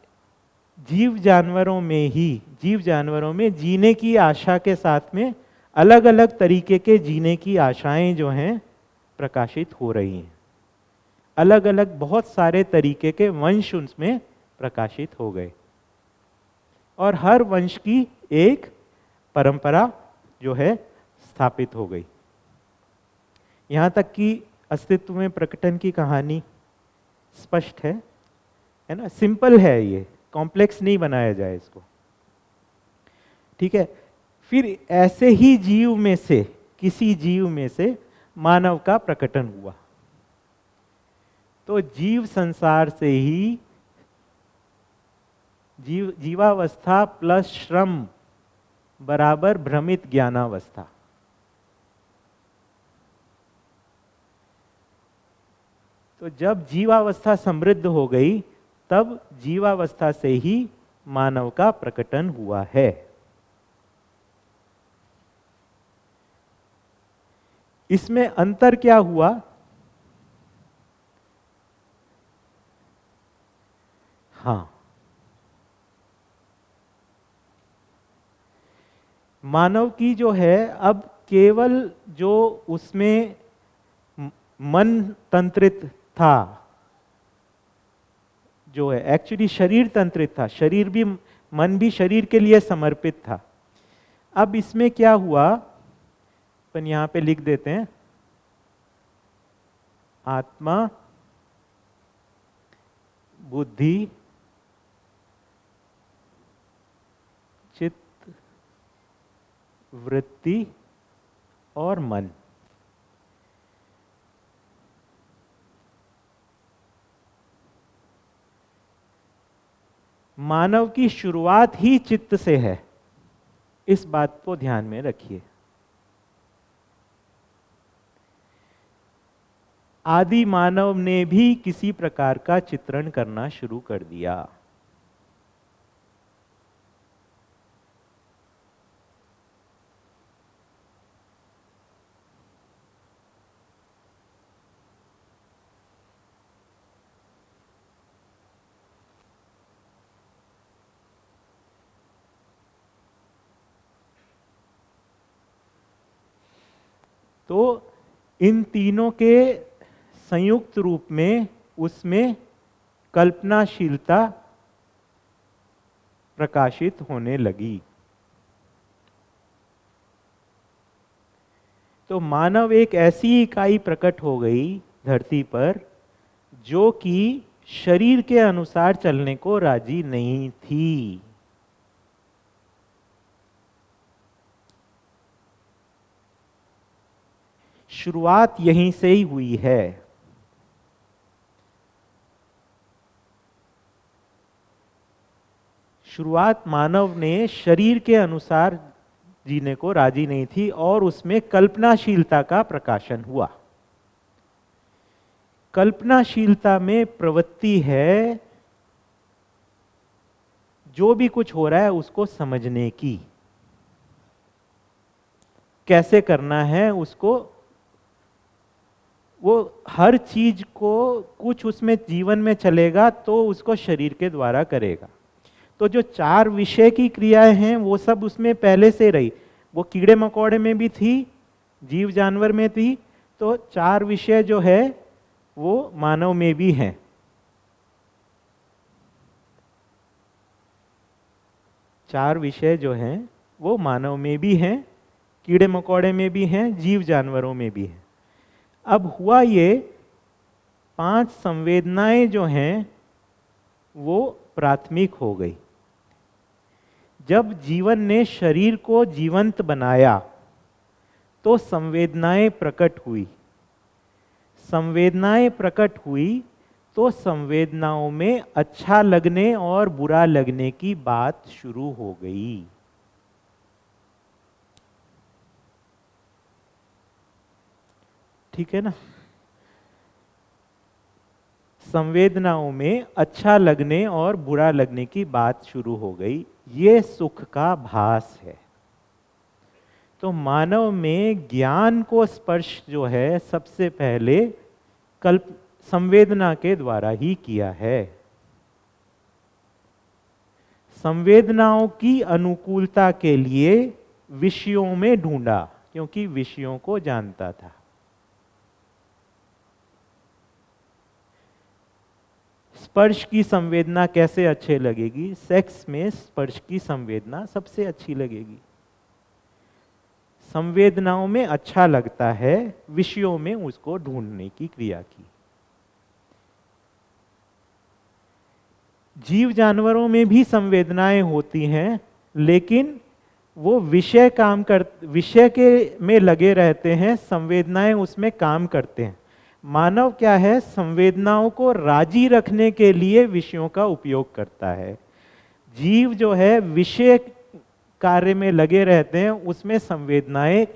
जीव जानवरों में जीने की आशा के साथ में अलग अलग तरीके के जीने की आशाएं जो हैं प्रकाशित हो रही हैं। अलग अलग बहुत सारे तरीके के वंश उसमें प्रकाशित हो गए, और हर वंश की एक परंपरा जो है स्थापित हो गई। यहाँ तक कि अस्तित्व में प्रकटन की कहानी स्पष्ट है ना? सिंपल है, ये कॉम्प्लेक्स नहीं बनाया जाए इसको। ठीक है। फिर ऐसे ही जीव में से, किसी जीव में से मानव का प्रकटन हुआ। तो जीव संसार से ही जीवावस्था प्लस श्रम बराबर भ्रमित ज्ञानावस्था। तो जब जीवावस्था समृद्ध हो गई, तब जीवावस्था से ही मानव का प्रकटन हुआ है। इसमें अंतर क्या हुआ? हाँ, मानव की जो है अब केवल जो उसमें मन तंत्रित था, जो है एक्चुअली शरीर तंत्रित था, शरीर भी, मन भी शरीर के लिए समर्पित था। अब इसमें क्या हुआ, अपन यहां पे लिख देते हैं, आत्मा, बुद्धि, चित्त, वृत्ति और मन। मानव की शुरुआत ही चित्त से है, इस बात को ध्यान में रखिए। आदि मानव ने भी किसी प्रकार का चित्रण करना शुरू कर दिया। तो इन तीनों के संयुक्त रूप में उसमें कल्पनाशीलता प्रकाशित होने लगी। तो मानव एक ऐसी इकाई प्रकट हो गई धरती पर जो कि शरीर के अनुसार चलने को राजी नहीं थी। शुरुआत यहीं से ही हुई है। शुरुआत मानव ने शरीर के अनुसार जीने को राजी नहीं थी और उसमें कल्पनाशीलता का प्रकाशन हुआ। कल्पनाशीलता में प्रवृत्ति है जो भी कुछ हो रहा है उसको समझने की, कैसे करना है उसको, वो हर चीज को कुछ उसमें जीवन में चलेगा तो उसको शरीर के द्वारा करेगा। तो जो 4 विषय की क्रियाएं हैं वो सब उसमें पहले से रही, वो कीड़े मकोड़े में भी थी, जीव जानवर में थी, तो 4 विषय जो है वो मानव में भी हैं। चार विषय जो हैं वो मानव में भी हैं, कीड़े मकोड़े में भी हैं, जीव जानवरों में भी हैं। अब हुआ ये 5 संवेदनाएं जो हैं वो प्राथमिक हो गई। जब जीवन ने शरीर को जीवंत बनाया तो संवेदनाएं प्रकट हुई। संवेदनाएं प्रकट हुई तो संवेदनाओं में अच्छा लगने और बुरा लगने की बात शुरू हो गई। ठीक है ना? संवेदनाओं में अच्छा लगने और बुरा लगने की बात शुरू हो गई। ये सुख का भास है। तो मानव में ज्ञान को स्पर्श जो है सबसे पहले संवेदना के द्वारा ही किया है। संवेदनाओं की अनुकूलता के लिए विषयों में ढूंढा, क्योंकि विषयों को जानता था। स्पर्श की संवेदना कैसे अच्छे लगेगी? सेक्स में स्पर्श की संवेदना सबसे अच्छी लगेगी। संवेदनाओं में अच्छा लगता है, विषयों में उसको ढूंढने की क्रिया की। जीव जानवरों में भी संवेदनाएं होती हैं, लेकिन वो विषय के में लगे रहते हैं, संवेदनाएं उसमें काम करते हैं। मानव क्या है? संवेदनाओं को राजी रखने के लिए विषयों का उपयोग करता है। जीव जो है विषय कार्य में लगे रहते हैं, उसमें संवेदनाएं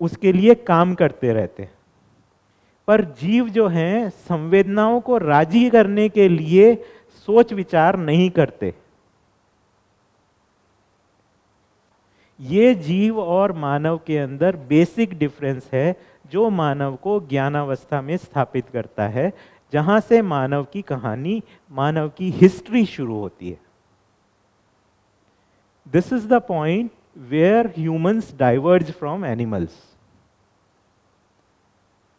उसके लिए काम करते रहते हैं। पर जीव जो हैं संवेदनाओं को राजी करने के लिए सोच विचार नहीं करते। ये जीव और मानव के अंदर बेसिक डिफरेंस है, जो मानव को ज्ञानावस्था में स्थापित करता है, जहां से मानव की कहानी, मानव की हिस्ट्री शुरू होती है। This is the point where humans diverge from animals.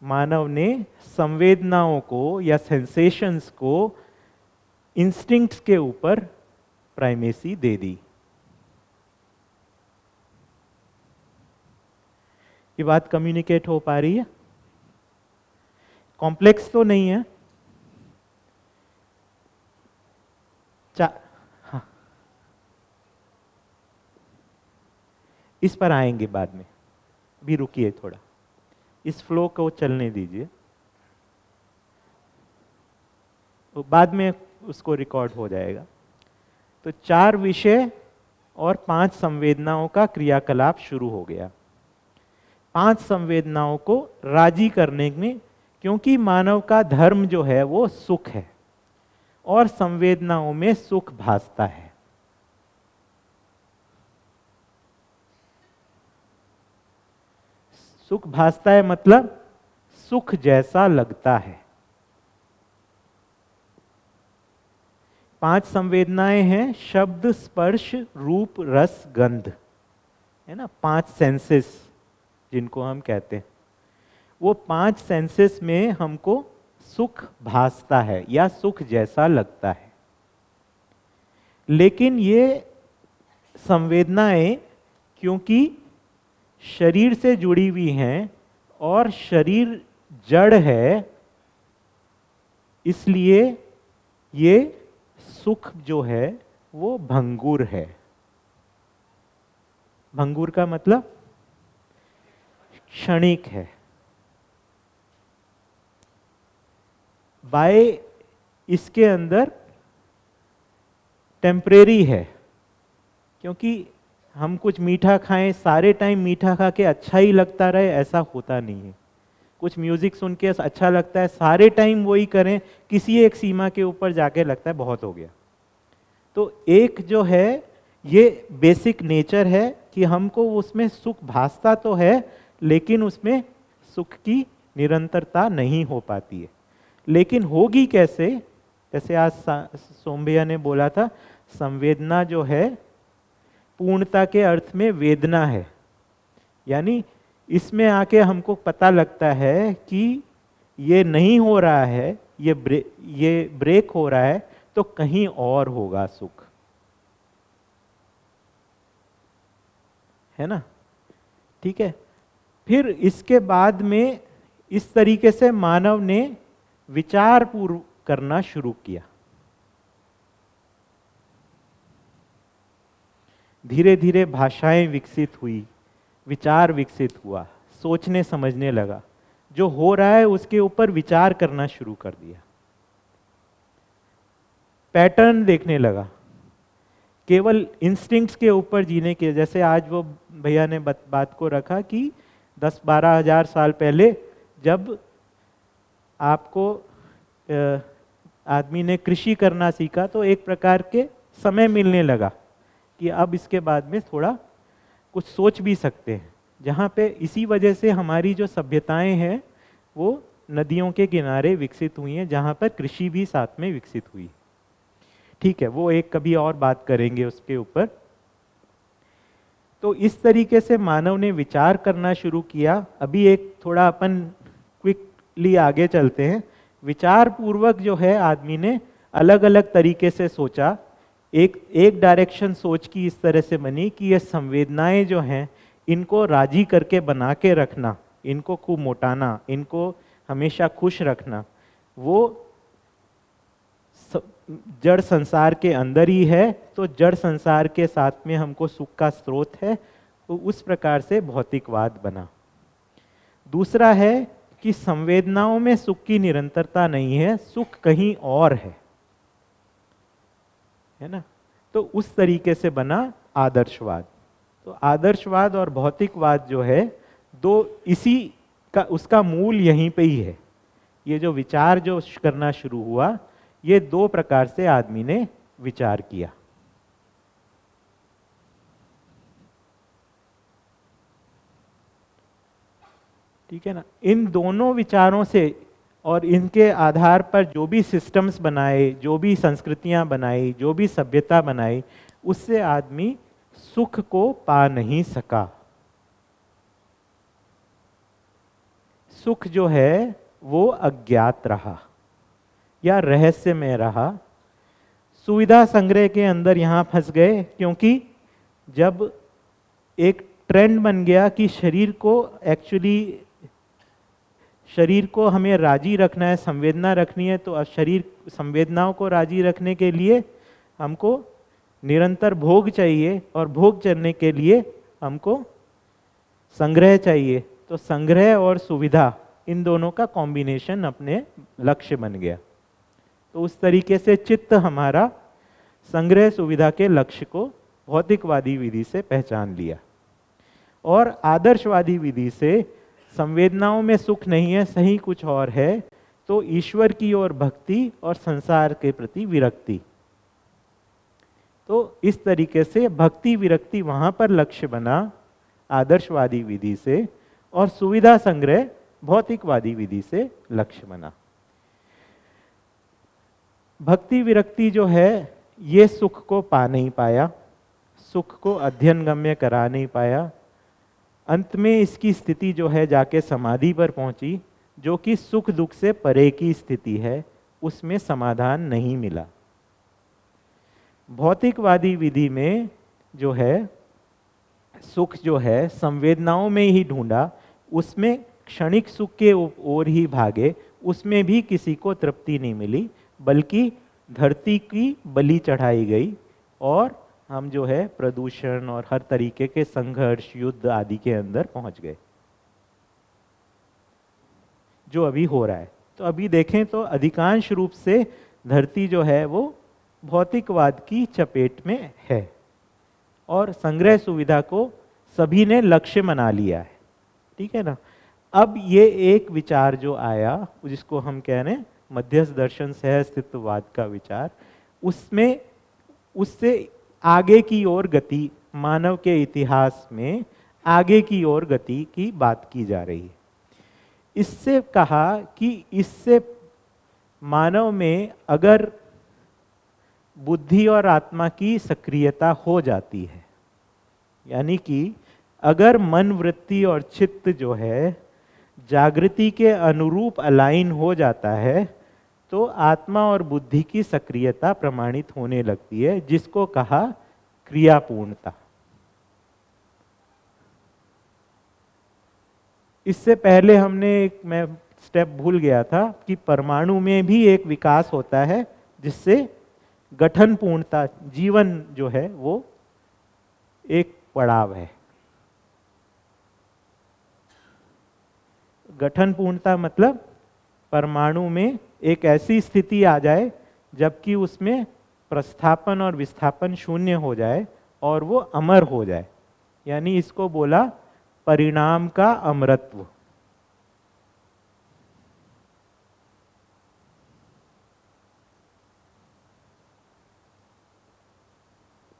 मानव ने संवेदनाओं को या सेंसेशंस को इंस्टिंक्ट्स के ऊपर प्राइमेसी दे दी। ये बात कम्युनिकेट हो पा रही है? कॉम्प्लेक्स तो नहीं है? हाँ, इस पर आएंगे बाद में, भी रुकिए थोड़ा, इस फ्लो को चलने दीजिए, तो बाद में उसको रिकॉर्ड हो जाएगा। तो 4 विषय और 5 संवेदनाओं का क्रियाकलाप शुरू हो गया। 5 संवेदनाओं को राजी करने में, क्योंकि मानव का धर्म जो है वो सुख है और संवेदनाओं में सुख भासता है। सुख भासता है मतलब सुख जैसा लगता है। 5 संवेदनाएं हैं, शब्द, स्पर्श, रूप, रस, गंध, है ना? 5 सेंसेस जिनको हम कहते हैं। वो 5 सेंसेस में हमको सुख भासता है या सुख जैसा लगता है। लेकिन ये संवेदनाएं क्योंकि शरीर से जुड़ी हुई हैं और शरीर जड़ है, इसलिए ये सुख जो है वो भंगुर है। भंगुर का मतलब क्षणिक है, बाय इसके अंदर टेम्परेरी है, क्योंकि हम कुछ मीठा खाएं, सारे टाइम मीठा खा के अच्छा ही लगता रहे, ऐसा होता नहीं है। कुछ म्यूजिक सुन के अच्छा लगता है, सारे टाइम वही करें, किसी एक सीमा के ऊपर जाके लगता है बहुत हो गया। तो एक जो है ये बेसिक नेचर है कि हमको उसमें सुख भासता तो है, लेकिन उसमें सुख की निरंतरता नहीं हो पाती है। लेकिन होगी कैसे? जैसे आज सोम भैया ने बोला था, संवेदना जो है पूर्णता के अर्थ में वेदना है, यानी इसमें आके हमको पता लगता है कि ये नहीं हो रहा है, ये ब्रेक हो रहा है, तो कहीं और होगा सुख, है ना? ठीक है। फिर इसके बाद में इस तरीके से मानव ने विचार पूर्व करना शुरू किया। धीरे धीरे भाषाएं विकसित हुई, विचार विकसित हुआ, सोचने समझने लगा, जो हो रहा है उसके ऊपर विचार करना शुरू कर दिया, पैटर्न देखने लगा, केवल इंस्टिंक्ट्स के ऊपर जीने के। जैसे आज वो भैया ने बात को रखा कि 10-12 हजार साल पहले जब आपको आदमी ने कृषि करना सीखा तो एक प्रकार के समय मिलने लगा कि अब इसके बाद में थोड़ा कुछ सोच भी सकते हैं, जहाँ पे इसी वजह से हमारी जो सभ्यताएं हैं वो नदियों के किनारे विकसित हुई हैं, जहाँ पर कृषि भी साथ में विकसित हुई। ठीक है, वो एक कभी और बात करेंगे उसके ऊपर। तो इस तरीके से मानव ने विचार करना शुरू किया। अभी एक थोड़ा अपन क्विकली आगे चलते हैं। विचार पूर्वक जो है आदमी ने अलग अलग तरीके से सोचा। एक डायरेक्शन सोच की इस तरह से बनी कि ये संवेदनाएं जो हैं इनको राजी करके बना के रखना, इनको खूब मोटाना, इनको हमेशा खुश रखना, वो जड़ संसार के अंदर ही है, तो जड़ संसार के साथ में हमको सुख का स्रोत है, तो उस प्रकार से भौतिकवाद बना। दूसरा है कि संवेदनाओं में सुख की निरंतरता नहीं है, सुख कहीं और है ना? तो उस तरीके से बना आदर्शवाद। तो आदर्शवाद और भौतिकवाद जो है दो, इसी का उसका मूल यहीं पे ही है। ये जो विचार जो करना शुरू हुआ, ये दो प्रकार से आदमी ने विचार किया। ठीक है ना? इन दोनों विचारों से और इनके आधार पर जो भी सिस्टम्स बनाए, जो भी संस्कृतियां बनाई, जो भी सभ्यता बनाई, उससे आदमी सुख को पा नहीं सका। सुख जो है वो अज्ञात रहा या रहस्यमय रहा। सुविधा संग्रह के अंदर यहां फंस गए, क्योंकि जब एक ट्रेंड बन गया कि शरीर को हमें राजी रखना है, संवेदना रखनी है, तो शरीर संवेदनाओं को राजी रखने के लिए हमको निरंतर भोग चाहिए, और भोग करने के लिए हमको संग्रह चाहिए। तो संग्रह और सुविधा, इन दोनों का कॉम्बिनेशन अपने लक्ष्य बन गया। तो उस तरीके से चित्त हमारा संग्रह सुविधा के लक्ष्य को भौतिकवादी विधि से पहचान लिया, और आदर्शवादी विधि से संवेदनाओं में सुख नहीं है, सही कुछ और है, तो ईश्वर की ओर भक्ति और संसार के प्रति विरक्ति। तो इस तरीके से भक्ति विरक्ति वहां पर लक्ष्य बना आदर्शवादी विधि से, और सुविधा संग्रह भौतिकवादी विधि से लक्ष्य बना। भक्ति विरक्ति जो है ये सुख को पा नहीं पाया, सुख को अध्ययन गम्य करा नहीं पाया। अंत में इसकी स्थिति जो है जाके समाधि पर पहुंची, जो कि सुख दुख से परे की स्थिति है, उसमें समाधान नहीं मिला। भौतिकवादी विधि में जो है सुख जो है संवेदनाओं में ही ढूंढा, उसमें क्षणिक सुख के ओर ही भागे, उसमें भी किसी को तृप्ति नहीं मिली, बल्कि धरती की बलि चढ़ाई गई, और हम जो है प्रदूषण और हर तरीके के संघर्ष, युद्ध आदि के अंदर पहुंच गए, जो अभी हो रहा है। तो अभी देखें तो अधिकांश रूप से धरती जो है वो भौतिकवाद की चपेट में है और संग्रह सुविधा को सभी ने लक्ष्य बना लिया है, ठीक है ना। अब ये एक विचार जो आया जिसको हम कह रहे हैं मध्यस्थ दर्शन सह अस्तित्ववाद का विचार, उसमें उससे आगे की ओर गति, मानव के इतिहास में आगे की ओर गति की बात की जा रही है। इससे कहा कि इससे मानव में अगर बुद्धि और आत्मा की सक्रियता हो जाती है, यानी कि अगर मन, वृत्ति और चित्त जो है जागृति के अनुरूप अलाइन हो जाता है, तो आत्मा और बुद्धि की सक्रियता प्रमाणित होने लगती है, जिसको कहा क्रियापूर्णता। इससे पहले मैं स्टेप भूल गया था कि परमाणु में भी एक विकास होता है जिससे गठन पूर्णता, जीवन जो है वो एक पड़ाव है। गठन पूर्णता मतलब परमाणु में एक ऐसी स्थिति आ जाए जबकि उसमें प्रस्थापन और विस्थापन शून्य हो जाए और वो अमर हो जाए, यानी इसको बोला परिणाम का अमरत्व।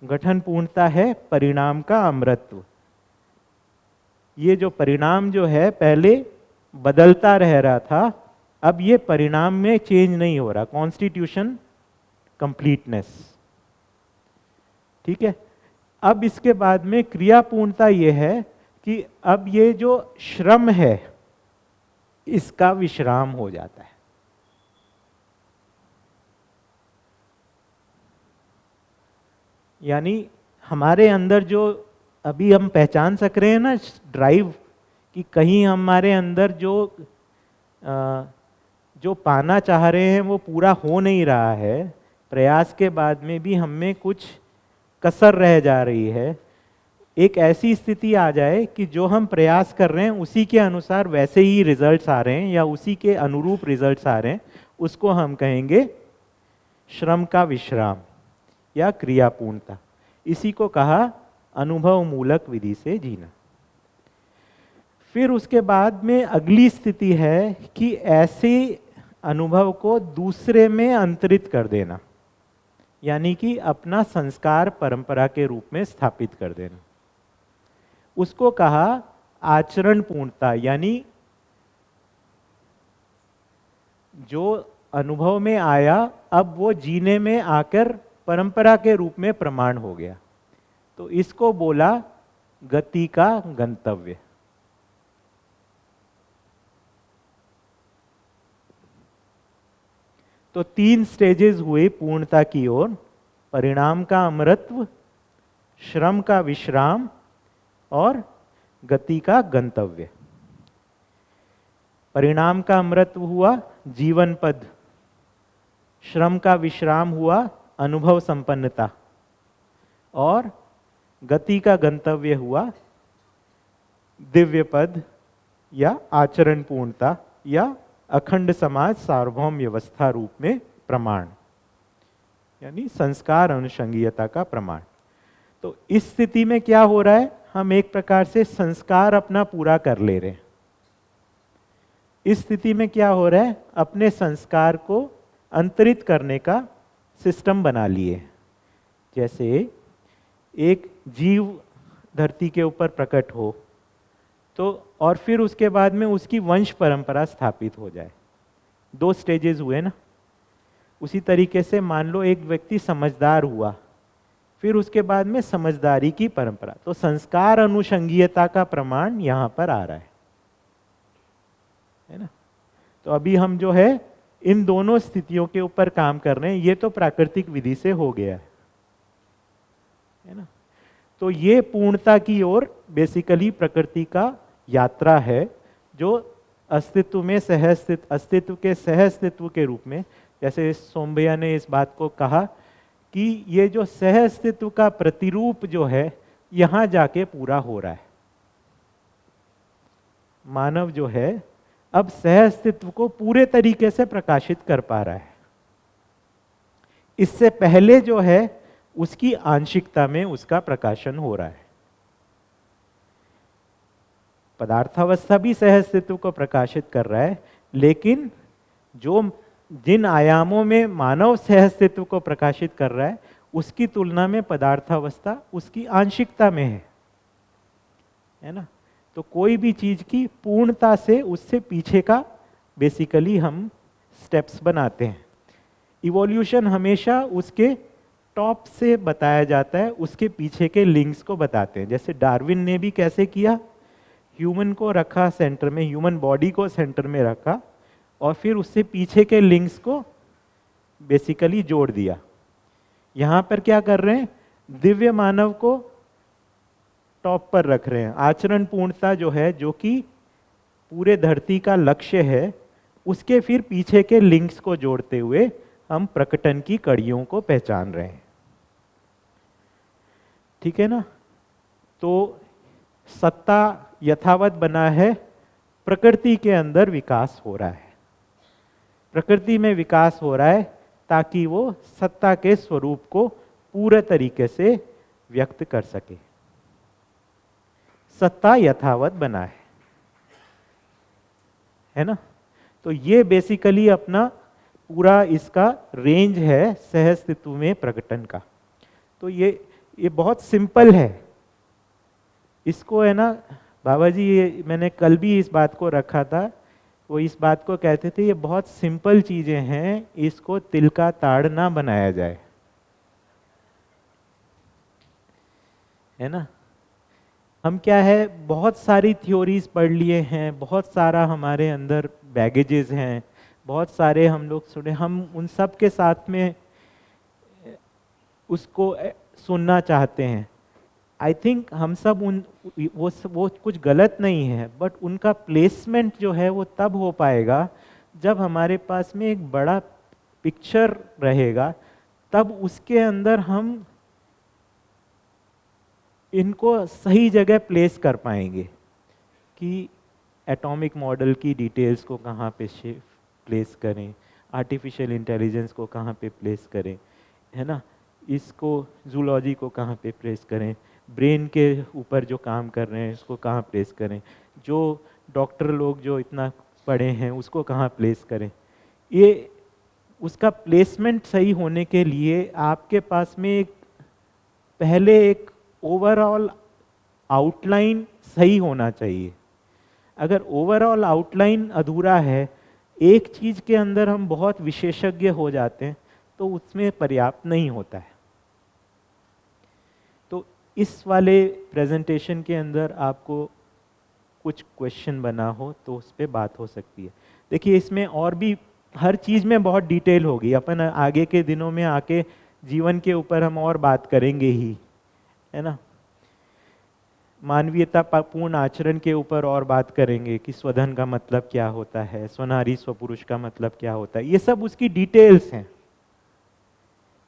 गठन पूर्णता है परिणाम का अमरत्व। ये जो परिणाम जो है पहले बदलता रह रहा था, अब ये परिणाम में चेंज नहीं हो रहा, कॉन्स्टिट्यूशन कंप्लीटनेस, ठीक है। अब इसके बाद में क्रियापूर्णता ये है कि अब ये जो श्रम है इसका विश्राम हो जाता है। यानी हमारे अंदर जो अभी हम पहचान सक रहे हैं ना ड्राइव, कि कहीं हमारे अंदर जो पाना चाह रहे हैं वो पूरा हो नहीं रहा है, प्रयास के बाद में भी हम में कुछ कसर रह जा रही है। एक ऐसी स्थिति आ जाए कि जो हम प्रयास कर रहे हैं उसी के अनुसार वैसे ही रिजल्ट्स आ रहे हैं या उसी के अनुरूप रिजल्ट्स आ रहे हैं, उसको हम कहेंगे श्रम का विश्राम या क्रियापूर्णता। इसी को कहा अनुभव मूलक विधि से जीना। फिर उसके बाद में अगली स्थिति है कि ऐसे अनुभव को दूसरे में अंतरित कर देना, यानी कि अपना संस्कार परंपरा के रूप में स्थापित कर देना। उसको कहा आचरण पूर्णता, यानी जो अनुभव में आया अब वो जीने में आकर परंपरा के रूप में प्रमाण हो गया, तो इसको बोला गति का गंतव्य। तो 3 स्टेजेस हुए पूर्णता की ओर, परिणाम का अमरत्व, श्रम का विश्राम और गति का गंतव्य। परिणाम का अमरत्व हुआ जीवन पद, श्रम का विश्राम हुआ अनुभव संपन्नता और गति का गंतव्य हुआ दिव्य पद या आचरण पूर्णता या अखंड समाज सार्वभौम व्यवस्था रूप में प्रमाण, यानी संस्कार अनुषंगीयता का प्रमाण। तो इस स्थिति में क्या हो रहा है, हम एक प्रकार से संस्कार अपना पूरा कर ले रहे हैं। इस स्थिति में क्या हो रहा है, अपने संस्कार को अंतरित करने का सिस्टम बना लिए। जैसे एक जीव धरती के ऊपर प्रकट हो तो, और फिर उसके बाद में उसकी वंश परंपरा स्थापित हो जाए। 2 स्टेजेस हुए ना। उसी तरीके से मान लो एक व्यक्ति समझदार हुआ, फिर उसके बाद में समझदारी की परंपरा, तो संस्कार अनुषंगीयता का प्रमाण यहां पर आ रहा है ना। तो अभी हम जो है इन दोनों स्थितियों के ऊपर काम कर रहे हैं। ये तो प्राकृतिक विधि से हो गया है ना। तो ये पूर्णता की ओर बेसिकली प्रकृति का यात्रा है, जो अस्तित्व में अस्तित्व के सह अस्तित्व के रूप में, जैसे सोम भैया ने इस बात को कहा कि ये जो सह अस्तित्व का प्रतिरूप जो है यहां जाके पूरा हो रहा है। मानव जो है अब सह अस्तित्व को पूरे तरीके से प्रकाशित कर पा रहा है। इससे पहले जो है उसकी आंशिकता में उसका प्रकाशन हो रहा है। पदार्थावस्था भी सह अस्तित्व को प्रकाशित कर रहा है, लेकिन जिन आयामों में मानव सह अस्तित्व को प्रकाशित कर रहा है उसकी तुलना में पदार्थावस्था उसकी आंशिकता में है ना। तो कोई भी चीज की पूर्णता से उससे पीछे का बेसिकली हम स्टेप्स बनाते हैं। इवोल्यूशन हमेशा उसके टॉप से बताया जाता है, उसके पीछे के लिंक्स को बताते हैं। जैसे डार्विन ने भी कैसे किया, ह्यूमन को रखा सेंटर में, ह्यूमन बॉडी को सेंटर में रखा और फिर उससे पीछे के लिंक्स को बेसिकली जोड़ दिया। यहां पर क्या कर रहे हैं, दिव्य मानव को टॉप पर रख रहे हैं। आचरण पूर्णता जो है, जो कि पूरे धरती का लक्ष्य है, उसके फिर पीछे के लिंक्स को जोड़ते हुए हम प्रकटन की कड़ियों को पहचान रहे हैं। ठीक है ना। तो सत्ता यथावत बना है, प्रकृति के अंदर विकास हो रहा है। प्रकृति में विकास हो रहा है ताकि वो सत्ता के स्वरूप को पूरे तरीके से व्यक्त कर सके। सत्ता यथावत बना है ना। तो ये बेसिकली अपना पूरा इसका रेंज है सह अस्तित्व में प्रकटन का। तो ये बहुत सिंपल है। इसको है ना बाबा जी, ये मैंने कल भी इस बात को रखा था, वो इस बात को कहते थे ये बहुत सिंपल चीजें हैं, इसको तिल का ताड़ ना बनाया जाए, है ना। हम क्या है, बहुत सारी थ्योरीज पढ़ लिए हैं, बहुत सारा हमारे अंदर बैगेजेस हैं, बहुत सारे हम लोग सुने, हम उन सब के साथ में उसको सुनना चाहते हैं। आई थिंक हम सब वो कुछ गलत नहीं है, बट उनका प्लेसमेंट जो है वो तब हो पाएगा जब हमारे पास में एक बड़ा पिक्चर रहेगा, तब उसके अंदर हम इनको सही जगह प्लेस कर पाएंगे कि एटॉमिक मॉडल की डिटेल्स को कहाँ पे प्लेस करें, आर्टिफिशियल इंटेलिजेंस को कहाँ पे प्लेस करें, है ना, इसको जूलॉजी को कहाँ पे प्लेस करें, ब्रेन के ऊपर जो काम कर रहे हैं उसको कहाँ प्लेस करें, जो डॉक्टर लोग जो इतना पढ़े हैं उसको कहाँ प्लेस करें। ये उसका प्लेसमेंट सही होने के लिए आपके पास में पहले एक ओवरऑल आउटलाइन सही होना चाहिए। अगर ओवरऑल आउटलाइन अधूरा है, एक चीज के अंदर हम बहुत विशेषज्ञ हो जाते हैं, तो उसमें पर्याप्त नहीं होता है। तो इस वाले प्रेजेंटेशन के अंदर आपको कुछ क्वेश्चन बना हो तो उस पर बात हो सकती है। देखिए इसमें और भी हर चीज में बहुत डिटेल होगी, अपन आगे के दिनों में आके जीवन के ऊपर हम और बात करेंगे ही, है ना। मानवीयता पूर्ण आचरण के ऊपर और बात करेंगे कि स्वधन का मतलब क्या होता है, स्वनारी स्वपुरुष का मतलब क्या होता है, ये सब उसकी डिटेल्स हैं।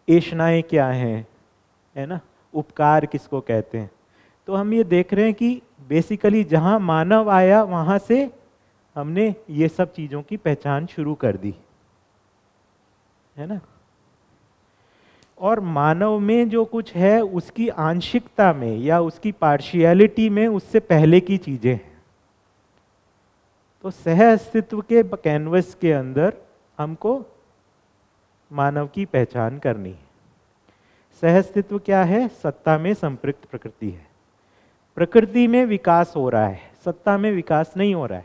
एषणाएं क्या हैं, है ना, उपकार किसको कहते हैं। तो हम ये देख रहे हैं कि बेसिकली जहां मानव आया वहां से हमने ये सब चीजों की पहचान शुरू कर दी, है ना। और मानव में जो कुछ है उसकी आंशिकता में या उसकी पार्शियलिटी में उससे पहले की चीजें हैं। तो सह अस्तित्व के कैनवस के अंदर हमको मानव की पहचान करनी है। सह अस्तित्व क्या है, सत्ता में संपृक्त प्रकृति है। प्रकृति में विकास हो रहा है, सत्ता में विकास नहीं हो रहा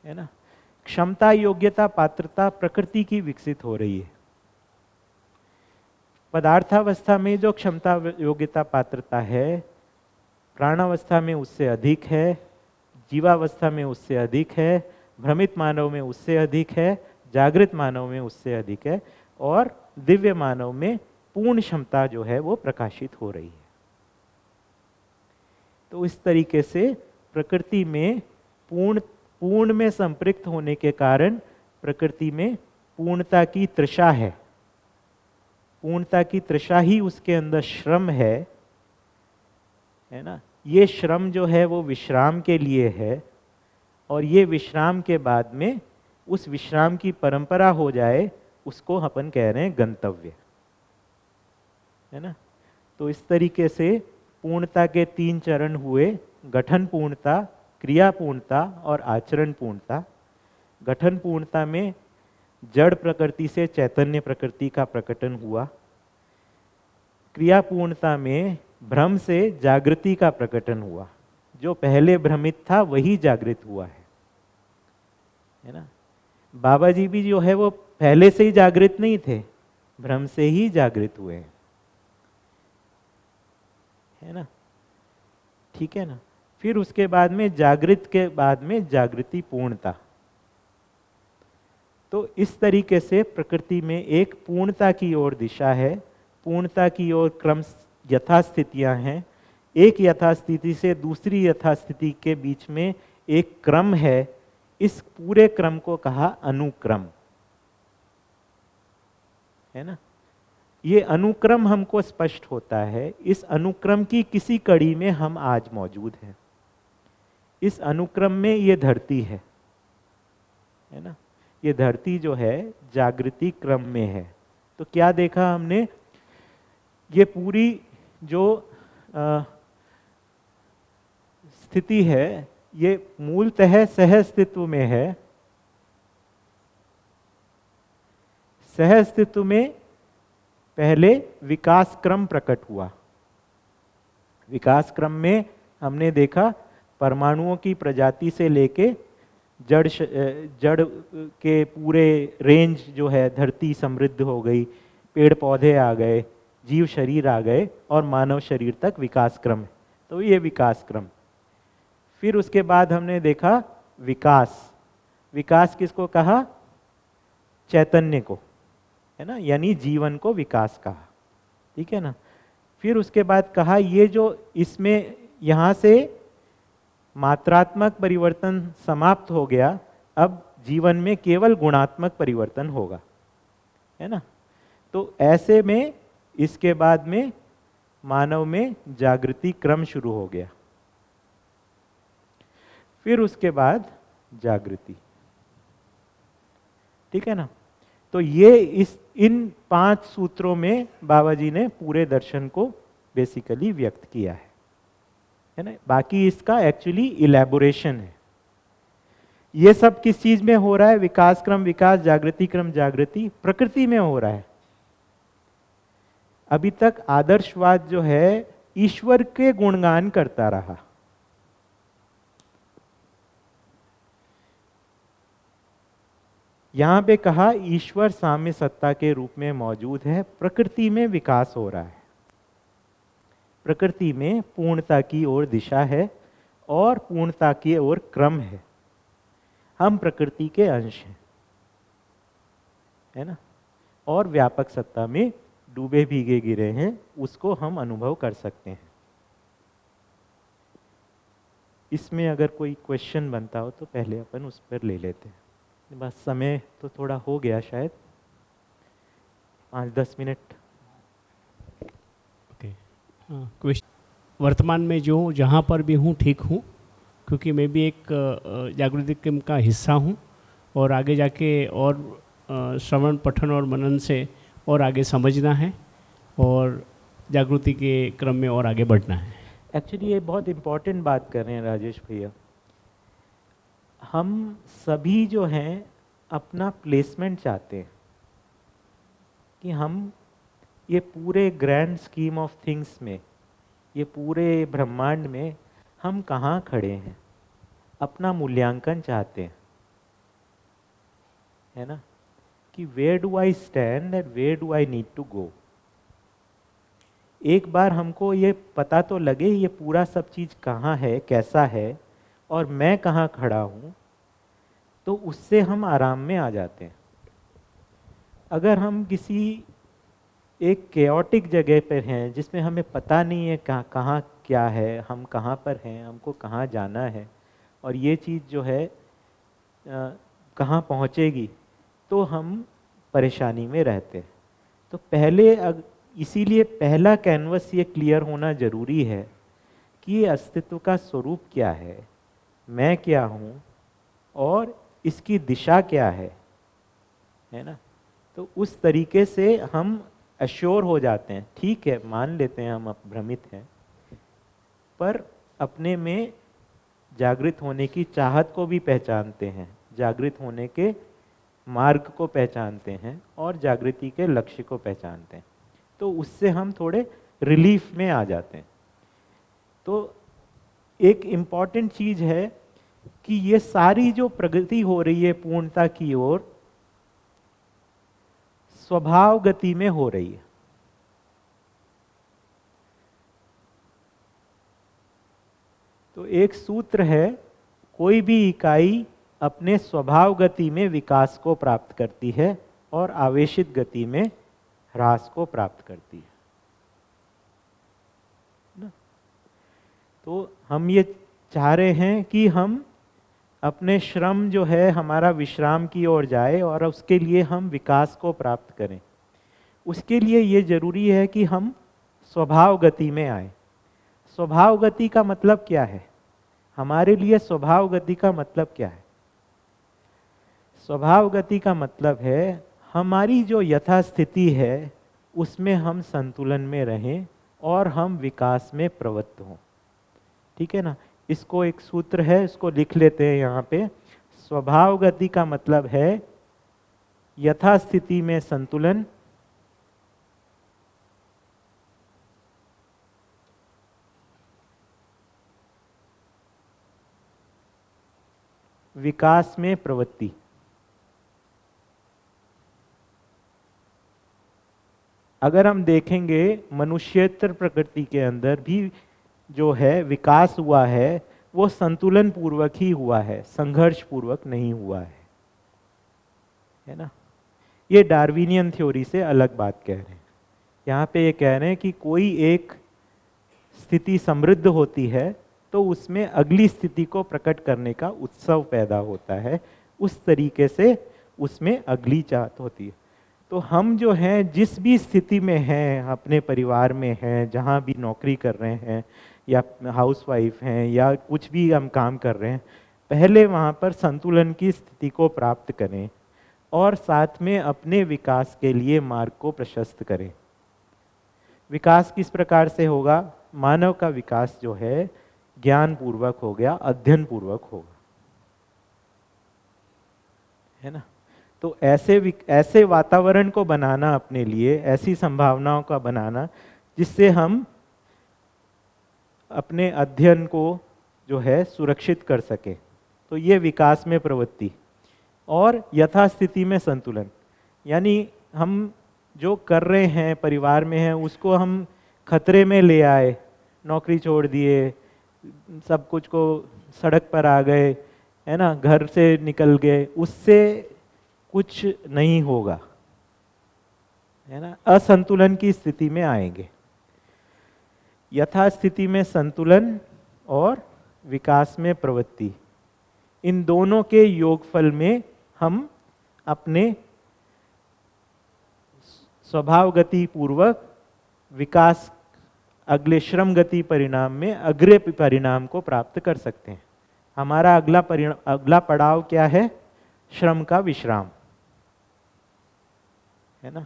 है ना। क्षमता, योग्यता, पात्रता प्रकृति की विकसित हो रही है। पदार्थावस्था में जो क्षमता, योग्यता, पात्रता है, प्राणावस्था में उससे अधिक है, जीवावस्था में उससे अधिक है, भ्रमित मानव में उससे अधिक है, जागृत मानव में उससे अधिक है, और दिव्य मानव में पूर्ण क्षमता जो है वो प्रकाशित हो रही है। तो इस तरीके से प्रकृति में पूर्ण में संपृक्त होने के कारण प्रकृति में पूर्णता की तृषा है। पूर्णता की तृषा ही उसके अंदर श्रम है ना। ये श्रम जो है वो विश्राम के लिए है, और ये विश्राम के बाद में उस विश्राम की परंपरा हो जाए, उसको अपन कह रहे हैं गंतव्य, है ना। तो इस तरीके से पूर्णता के 3 चरण हुए: गठन पूर्णता, क्रिया पूर्णता और आचरण पूर्णता। गठन पूर्णता में जड़ प्रकृति से चैतन्य प्रकृति का प्रकटन हुआ। क्रिया पूर्णता में भ्रम से जागृति का प्रकटन हुआ। जो पहले भ्रमित था वही जागृत हुआ है ना। बाबा जी भी जो है वो पहले से ही जागृत नहीं थे, भ्रम से ही जागृत हुए हैं, है ना। ठीक है ना। फिर उसके बाद में जागृत के बाद में जागृति पूर्णता। तो इस तरीके से प्रकृति में एक पूर्णता की ओर दिशा है, पूर्णता की ओर क्रम यथास्थितियां हैं। एक यथास्थिति से दूसरी यथास्थिति के बीच में एक क्रम है। इस पूरे क्रम को कहा अनुक्रम, है ना। ये अनुक्रम हमको स्पष्ट होता है। इस अनुक्रम की किसी कड़ी में हम आज मौजूद हैं। इस अनुक्रम में ये धरती है ना। ये धरती जो है जागृति क्रम में है। तो क्या देखा हमने, ये पूरी जो स्थिति है ये मूलतः सहअस्तित्व में है। सहअस्तित्व में पहले विकास क्रम प्रकट हुआ। विकास क्रम में हमने देखा परमाणुओं की प्रजाति से लेके जड़ के पूरे रेंज जो है, धरती समृद्ध हो गई, पेड़ पौधे आ गए, जीव शरीर आ गए और मानव शरीर तक विकास क्रम है। तो ये विकास क्रम। फिर उसके बाद हमने देखा विकास। विकास किसको कहा? चैतन्य को, है ना, यानी जीवन को विकास कहा। ठीक है ना। फिर उसके बाद कहा ये जो इसमें यहाँ से मात्रात्मक परिवर्तन समाप्त हो गया, अब जीवन में केवल गुणात्मक परिवर्तन होगा, है ना। तो ऐसे में इसके बाद में मानव में जागृति क्रम शुरू हो गया। फिर उसके बाद जागृति। ठीक है ना। तो ये इन 5 सूत्रों में बाबा जी ने पूरे दर्शन को बेसिकली व्यक्त किया है ना। बाकी इसका एक्चुअली इलेबोरेशन है। ये सब किस चीज में हो रहा है? विकास क्रम विकास, जागृति क्रम जागृति, प्रकृति में हो रहा है। अभी तक आदर्शवाद जो है ईश्वर के गुणगान करता रहा। यहां पे कहा ईश्वर साम्य सत्ता के रूप में मौजूद है, प्रकृति में विकास हो रहा है, प्रकृति में पूर्णता की ओर दिशा है और पूर्णता की ओर क्रम है। हम प्रकृति के अंश हैं, है ना, और व्यापक सत्ता में डूबे भीगे गिरे हैं, उसको हम अनुभव कर सकते हैं। इसमें अगर कोई क्वेश्चन बनता हो तो पहले अपन उस पर ले लेते हैं। बस समय तो थोड़ा हो गया, शायद 5-10 मिनट। ओके। क्वेश्चन, वर्तमान में जो जहाँ पर भी हूँ ठीक हूँ, क्योंकि मैं भी एक जागृति क्रम का हिस्सा हूँ और आगे जाके और श्रवण पठन और मनन से और आगे समझना है और जागृति के क्रम में और आगे बढ़ना है। एक्चुअली ये बहुत इम्पोर्टेंट बात कर रहे हैं राजेश भैया। हम सभी जो हैं अपना प्लेसमेंट चाहते हैं कि हम ये पूरे ग्रैंड स्कीम ऑफ थिंग्स में, ये पूरे ब्रह्मांड में हम कहाँ खड़े हैं, अपना मूल्यांकन चाहते हैं, है ना, कि where do I stand and where do I need to go. एक बार हमको ये पता तो लगे ये पूरा सब चीज़ कहाँ है, कैसा है और मैं कहाँ खड़ा हूँ, तो उससे हम आराम में आ जाते हैं। अगर हम किसी एक केओटिक जगह पर हैं जिसमें हमें पता नहीं है कहाँ क्या है, हम कहाँ पर हैं, हमको कहाँ जाना है और ये चीज़ जो है कहाँ पहुँचेगी, तो हम परेशानी में रहते हैं। तो पहले इसीलिए पहला कैनवस ये क्लियर होना ज़रूरी है कि अस्तित्व का स्वरूप क्या है, मैं क्या हूँ और इसकी दिशा क्या है ना। तो उस तरीके से हम अश्योर हो जाते हैं। ठीक है, मान लेते हैं हम भ्रमित हैं, पर अपने में जागृत होने की चाहत को भी पहचानते हैं, जागृत होने के मार्ग को पहचानते हैं और जागृति के लक्ष्य को पहचानते हैं। तो उससे हम थोड़े रिलीफ में आ जाते हैं। तो एक इम्पॉर्टेंट चीज है कि ये सारी जो प्रगति हो रही है पूर्णता की ओर, स्वभाव गति में हो रही है। तो एक सूत्र है, कोई भी इकाई अपने स्वभाव गति में विकास को प्राप्त करती है और आवेशित गति में ह्रास को प्राप्त करती है ना? तो हम ये चाह रहे हैं कि हम अपने श्रम जो है हमारा विश्राम की ओर जाए और उसके लिए हम विकास को प्राप्त करें। उसके लिए ये जरूरी है कि हम स्वभाव गति में आए। स्वभाव गति का मतलब क्या है? हमारे लिए स्वभाव गति का मतलब क्या है? स्वभाव गति का मतलब है हमारी जो यथास्थिति है उसमें हम संतुलन में रहें और हम विकास में प्रवृत्त हों। ठीक है ना? इसको एक सूत्र है, इसको लिख लेते हैं यहाँ पे। स्वभाव गति का मतलब है यथास्थिति में संतुलन, विकास में प्रवृत्ति। अगर हम देखेंगे मनुष्येतर प्रकृति के अंदर भी जो है विकास हुआ है वो संतुलन पूर्वक ही हुआ है, संघर्ष पूर्वक नहीं हुआ है ना। ये डार्विनियन थ्योरी से अलग बात कह रहे हैं। यहाँ पे ये कह रहे हैं कि कोई एक स्थिति समृद्ध होती है तो उसमें अगली स्थिति को प्रकट करने का उत्सव पैदा होता है, उस तरीके से उसमें अगली चाहत होती है। तो हम जो हैं जिस भी स्थिति में हैं, अपने परिवार में हैं, जहाँ भी नौकरी कर रहे हैं या हाउसवाइफ हैं या कुछ भी हम काम कर रहे हैं, पहले वहाँ पर संतुलन की स्थिति को प्राप्त करें और साथ में अपने विकास के लिए मार्ग को प्रशस्त करें। विकास किस प्रकार से होगा? मानव का विकास जो है ज्ञान पूर्वक हो गया, अध्ययन पूर्वक होगा, है ना। तो ऐसे वातावरण को बनाना अपने लिए, ऐसी संभावनाओं का बनाना जिससे हम अपने अध्ययन को जो है सुरक्षित कर सके। तो ये विकास में प्रवृत्ति और यथास्थिति में संतुलन, यानी हम जो कर रहे हैं परिवार में हैं उसको हम खतरे में ले आए, नौकरी छोड़ दिए, सब कुछ को सड़क पर आ गए, है ना, घर से निकल गए, उससे कुछ नहीं होगा, है ना। असंतुलन की स्थिति में आएंगे। यथास्थिति में संतुलन और विकास में प्रवृत्ति, इन दोनों के योगफल में हम अपने स्वभाव गति पूर्वक विकास, अगले श्रम गति परिणाम में अग्रे परिणाम को प्राप्त कर सकते हैं। हमारा अगला पड़ाव क्या है? श्रम का विश्राम, है ना,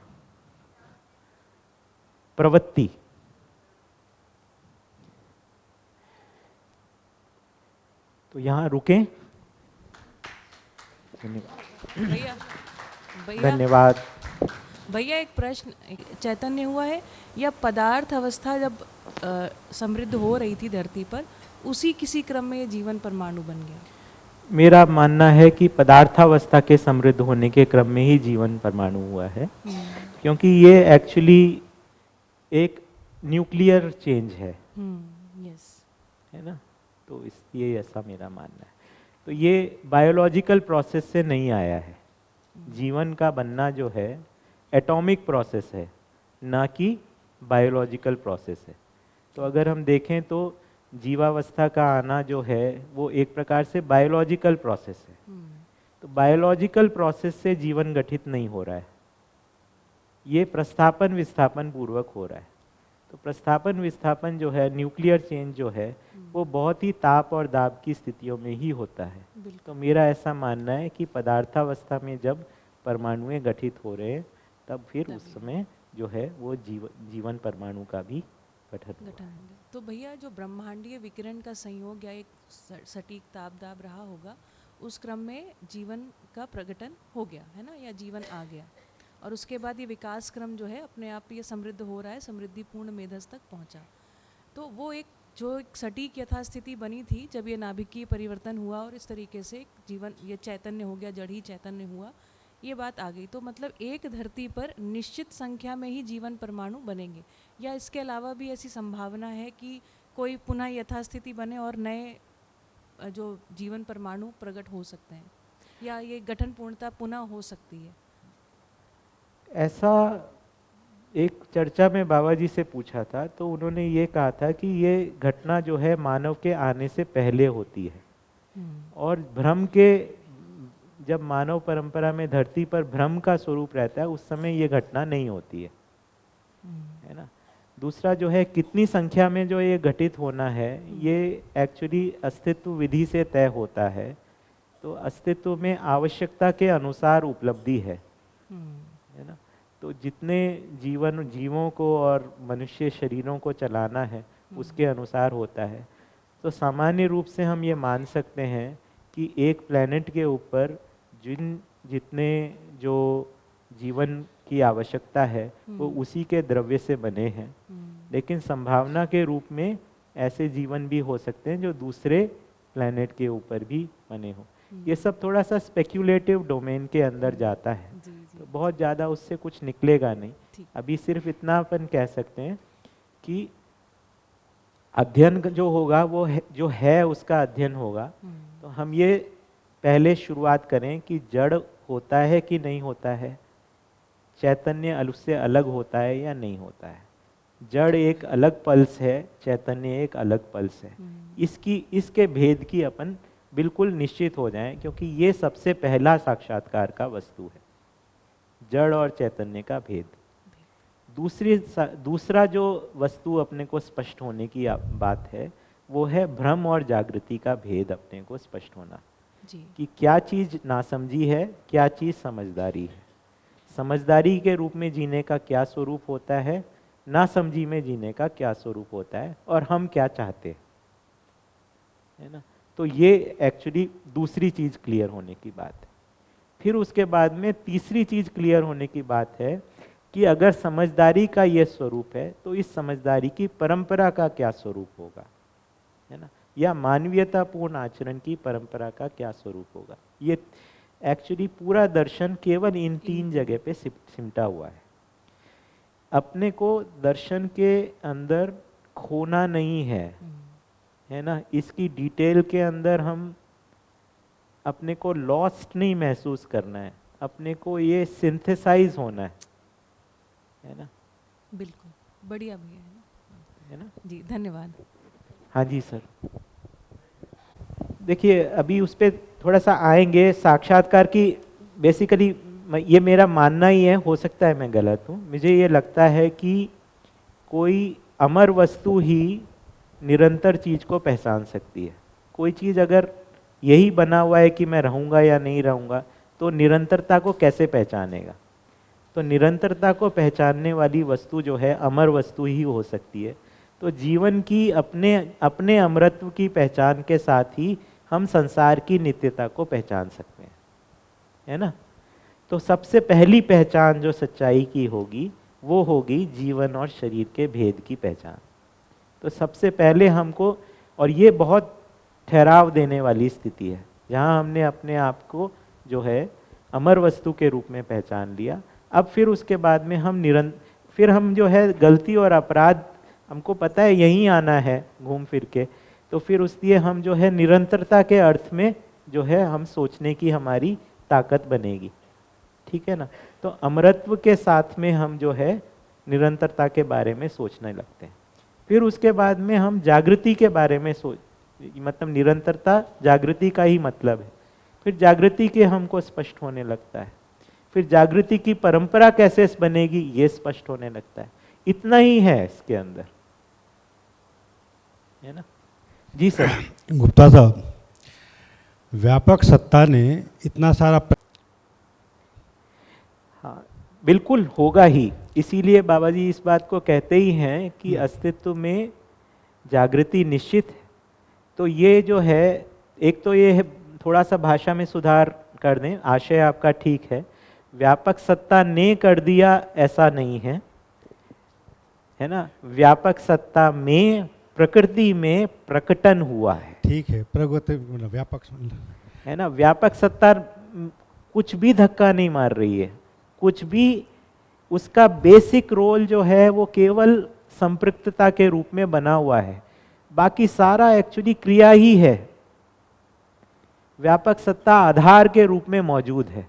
प्रवृत्ति। तो यहां रुकें। भैया धन्यवाद। भैया एक प्रश्न चैतन्य हुआ है, या पदार्थ अवस्था जब समृद्ध हो रही थी धरती पर, उसी किसी क्रम में ये जीवन परमाणु बन गया? मेरा मानना है कि पदार्थावस्था के समृद्ध होने के क्रम में ही जीवन परमाणु हुआ है, क्योंकि ये एक्चुअली एक न्यूक्लियर चेंज है, यस, है ना। तो इसलिए ऐसा मेरा मानना है। तो ये बायोलॉजिकल प्रोसेस से नहीं आया है। जीवन का बनना जो है एटॉमिक प्रोसेस है, ना कि बायोलॉजिकल प्रोसेस है। तो अगर हम देखें तो जीवावस्था का आना जो है वो एक प्रकार से बायोलॉजिकल प्रोसेस है। तो बायोलॉजिकल प्रोसेस से जीवन गठित नहीं हो रहा है, ये प्रस्थापन विस्थापन पूर्वक हो रहा है। तो प्रस्थापन विस्थापन जो है, न्यूक्लियर चेंज जो है, वो बहुत ही ताप और दाब की स्थितियों में ही होता है। बिल्कुल। तो मेरा ऐसा मानना है कि पदार्थावस्था में जब परमाणुएं गठित हो रहे हैं तब फिर उस समय जो है वो जीवन परमाणु का भी गठन हुआ। गठन होंगे। तो भैया जो ब्रह्मांडीय विकिरण का संयोग या एक सटीक ताप दाब रहा होगा, उस क्रम में जीवन का प्रकटन हो गया है ना, या जीवन आ गया, और उसके बाद ये विकास क्रम जो है अपने आप ये समृद्ध हो रहा है, समृद्धिपूर्ण मेधस तक पहुंचा। तो वो एक जो एक सटीक यथास्थिति बनी थी जब ये नाभिकीय परिवर्तन हुआ और इस तरीके से जीवन, ये चैतन्य हो गया, जड़ ही चैतन्य हुआ, ये बात आ गई। तो मतलब एक धरती पर निश्चित संख्या में ही जीवन परमाणु बनेंगे, या इसके अलावा भी ऐसी संभावना है कि कोई पुनः यथास्थिति बने और नए जो जीवन परमाणु प्रकट हो सकते हैं, या ये गठन पूर्णता पुनः हो सकती है? ऐसा एक चर्चा में बाबा जी से पूछा था, तो उन्होंने ये कहा था कि ये घटना जो है मानव के आने से पहले होती है, और भ्रम के, जब मानव परंपरा में धरती पर भ्रम का स्वरूप रहता है उस समय ये घटना नहीं होती है ना। दूसरा जो है कितनी संख्या में जो ये घटित होना है, ये एक्चुअली अस्तित्व विधि से तय होता है। तो अस्तित्व में आवश्यकता के अनुसार उपलब्धि है ना। तो जितने जीवों को और मनुष्य शरीरों को चलाना है उसके अनुसार होता है। तो सामान्य रूप से हम ये मान सकते हैं कि एक प्लेनेट के ऊपर जितने जो जीवन की आवश्यकता है वो उसी के द्रव्य से बने हैं, लेकिन संभावना के रूप में ऐसे जीवन भी हो सकते हैं जो दूसरे प्लेनेट के ऊपर भी बने हो। ये सब थोड़ा सा स्पेक्यूलेटिव डोमेन के अंदर जाता है, तो बहुत ज़्यादा उससे कुछ निकलेगा नहीं। अभी सिर्फ इतना अपन कह सकते हैं कि अध्ययन जो होगा वो जो है उसका अध्ययन होगा। तो हम ये पहले शुरुआत करें कि जड़ होता है कि नहीं होता है, चैतन्य उससे अलग होता है या नहीं होता है। जड़ एक अलग पल्स है, चैतन्य एक अलग पल्स है। इसके भेद की अपन बिल्कुल निश्चित हो जाएं, क्योंकि ये सबसे पहला साक्षात्कार का वस्तु है, जड़ और चैतन्य का भेद। दूसरा जो वस्तु अपने को स्पष्ट होने की बात है वो है भ्रम और जागृति का भेद अपने को स्पष्ट होना जी। कि क्या चीज नासमझी है, क्या चीज समझदारी है। समझदारी के रूप में जीने का क्या स्वरूप होता है, नासमझी में जीने का क्या स्वरूप होता है, और हम क्या चाहते हैं, है ना। तो ये एक्चुअली दूसरी चीज क्लियर होने की बात है। फिर उसके बाद में तीसरी चीज क्लियर होने की बात है कि अगर समझदारी का ये स्वरूप है तो इस समझदारी की परंपरा का क्या स्वरूप होगा, है ना, या मानवीयतापूर्ण आचरण की परंपरा का क्या स्वरूप होगा। ये एक्चुअली पूरा दर्शन केवल इन 3 जगह पे सिमटा हुआ है। अपने को दर्शन के अंदर खोना नहीं है ना। इसकी डिटेल के अंदर हम अपने को लॉस्ट नहीं महसूस करना है, अपने को ये सिंथेसाइज होना है ना। बिल्कुल, बढ़िया भैया, है ना जी, धन्यवाद। हाँ जी सर। देखिए अभी उस पर थोड़ा सा आएंगे। साक्षात्कार की बेसिकली ये मेरा मानना ही है, हो सकता है मैं गलत हूँ। मुझे ये लगता है कि कोई अमर वस्तु ही निरंतर चीज को पहचान सकती है। कोई चीज अगर यही बना हुआ है कि मैं रहूँगा या नहीं रहूँगा, तो निरंतरता को कैसे पहचानेगा। तो निरंतरता को पहचानने वाली वस्तु जो है अमर वस्तु ही हो सकती है। तो जीवन की अपने अमरत्व की पहचान के साथ ही हम संसार की नित्यता को पहचान सकते हैं, है ना। तो सबसे पहली पहचान जो सच्चाई की होगी वो होगी जीवन और शरीर के भेद की पहचान। तो सबसे पहले हमको, और ये बहुत ठहराव देने वाली स्थिति है जहाँ हमने अपने आप को जो है अमर वस्तु के रूप में पहचान लिया। अब फिर उसके बाद में फिर हम जो है गलती और अपराध, हमको पता है यहीं आना है घूम फिर के, तो फिर उसलिए हम जो है निरंतरता के अर्थ में जो है हम सोचने की हमारी ताकत बनेगी, ठीक है ना। तो अमरत्व के साथ में हम जो है निरंतरता के बारे में सोचने लगते हैं। फिर उसके बाद में हम जागृति के बारे में मतलब निरंतरता जागृति का ही मतलब है। फिर जागृति के हमको स्पष्ट होने लगता है। फिर जागृति की परंपरा कैसे बनेगी ये स्पष्ट होने लगता है। इतना ही है इसके अंदर, है ना। जी सर। गुप्ता साहब, व्यापक सत्ता ने इतना सारा हाँ बिल्कुल होगा ही, इसीलिए बाबा जी इस बात को कहते ही हैं कि अस्तित्व में जागृति निश्चित है। तो ये जो है, एक तो ये है, थोड़ा सा भाषा में सुधार कर दें, आशय आपका ठीक है, व्यापक सत्ता ने कर दिया ऐसा नहीं है, है ना। व्यापक सत्ता में प्रकृति में प्रकटन हुआ है, ठीक है, प्रगति व्यापक है ना। व्यापक सत्ता कुछ भी धक्का नहीं मार रही है, कुछ भी, उसका बेसिक रोल जो है वो केवल संपृक्तता के रूप में बना हुआ है, बाकी सारा एक्चुअली क्रिया ही है। व्यापक सत्ता आधार के रूप में मौजूद है।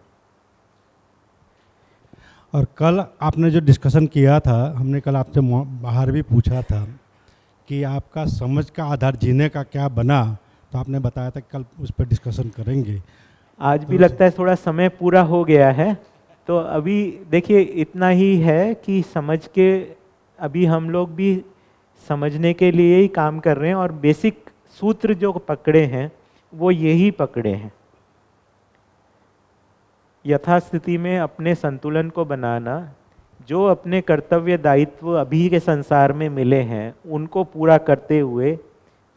और कल आपने जो डिस्कशन किया था, हमने कल आपसे बाहर भी पूछा था कि आपका समझ का आधार जीने का क्या बना, तो आपने बताया था कि कल उस पर डिस्कशन करेंगे। आज भी लगता है थोड़ा समय पूरा हो गया है, तो अभी देखिए इतना ही है कि समझ के, अभी हम लोग भी समझने के लिए ही काम कर रहे हैं, और बेसिक सूत्र जो पकड़े हैं वो यही पकड़े हैं। यथास्थिति में अपने संतुलन को बनाना, जो अपने कर्तव्य दायित्व अभी के संसार में मिले हैं उनको पूरा करते हुए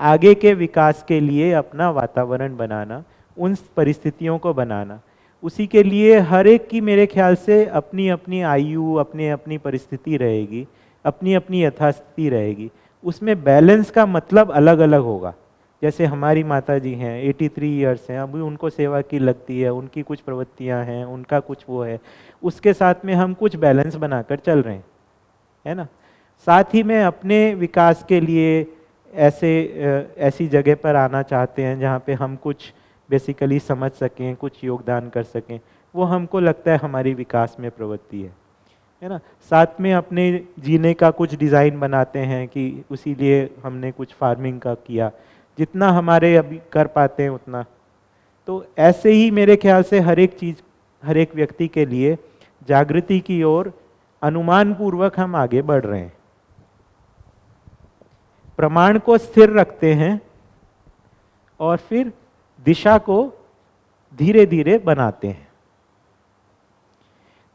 आगे के विकास के लिए अपना वातावरण बनाना, उन परिस्थितियों को बनाना। उसी के लिए हर एक की मेरे ख्याल से अपनी अपनी आयु, अपनी अपनी परिस्थिति रहेगी, अपनी अपनी यथास्थिति रहेगी, उसमें बैलेंस का मतलब अलग अलग होगा। जैसे हमारी माता जी हैं, 83 इयर्स हैं, अभी उनको सेवा की लगती है, उनकी कुछ प्रवृत्तियां हैं, उनका कुछ वो है, उसके साथ में हम कुछ बैलेंस बनाकर चल रहे हैं, है ना। साथ ही में अपने विकास के लिए ऐसी जगह पर आना चाहते हैं जहाँ पे हम कुछ बेसिकली समझ सकें, कुछ योगदान कर सकें, वो हमको लगता है हमारी विकास में प्रवृत्ति है ना। साथ में अपने जीने का कुछ डिज़ाइन बनाते हैं कि उसी लिए हमने कुछ फार्मिंग का किया, जितना हमारे अभी कर पाते हैं उतना। तो ऐसे ही मेरे ख्याल से हर एक चीज़, हर एक व्यक्ति के लिए जागृति की ओर अनुमान पूर्वक हम आगे बढ़ रहे हैं, प्रमाण को स्थिर रखते हैं और फिर दिशा को धीरे धीरे बनाते हैं।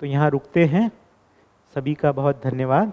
तो यहाँ रुकते हैं। सभी का बहुत धन्यवाद।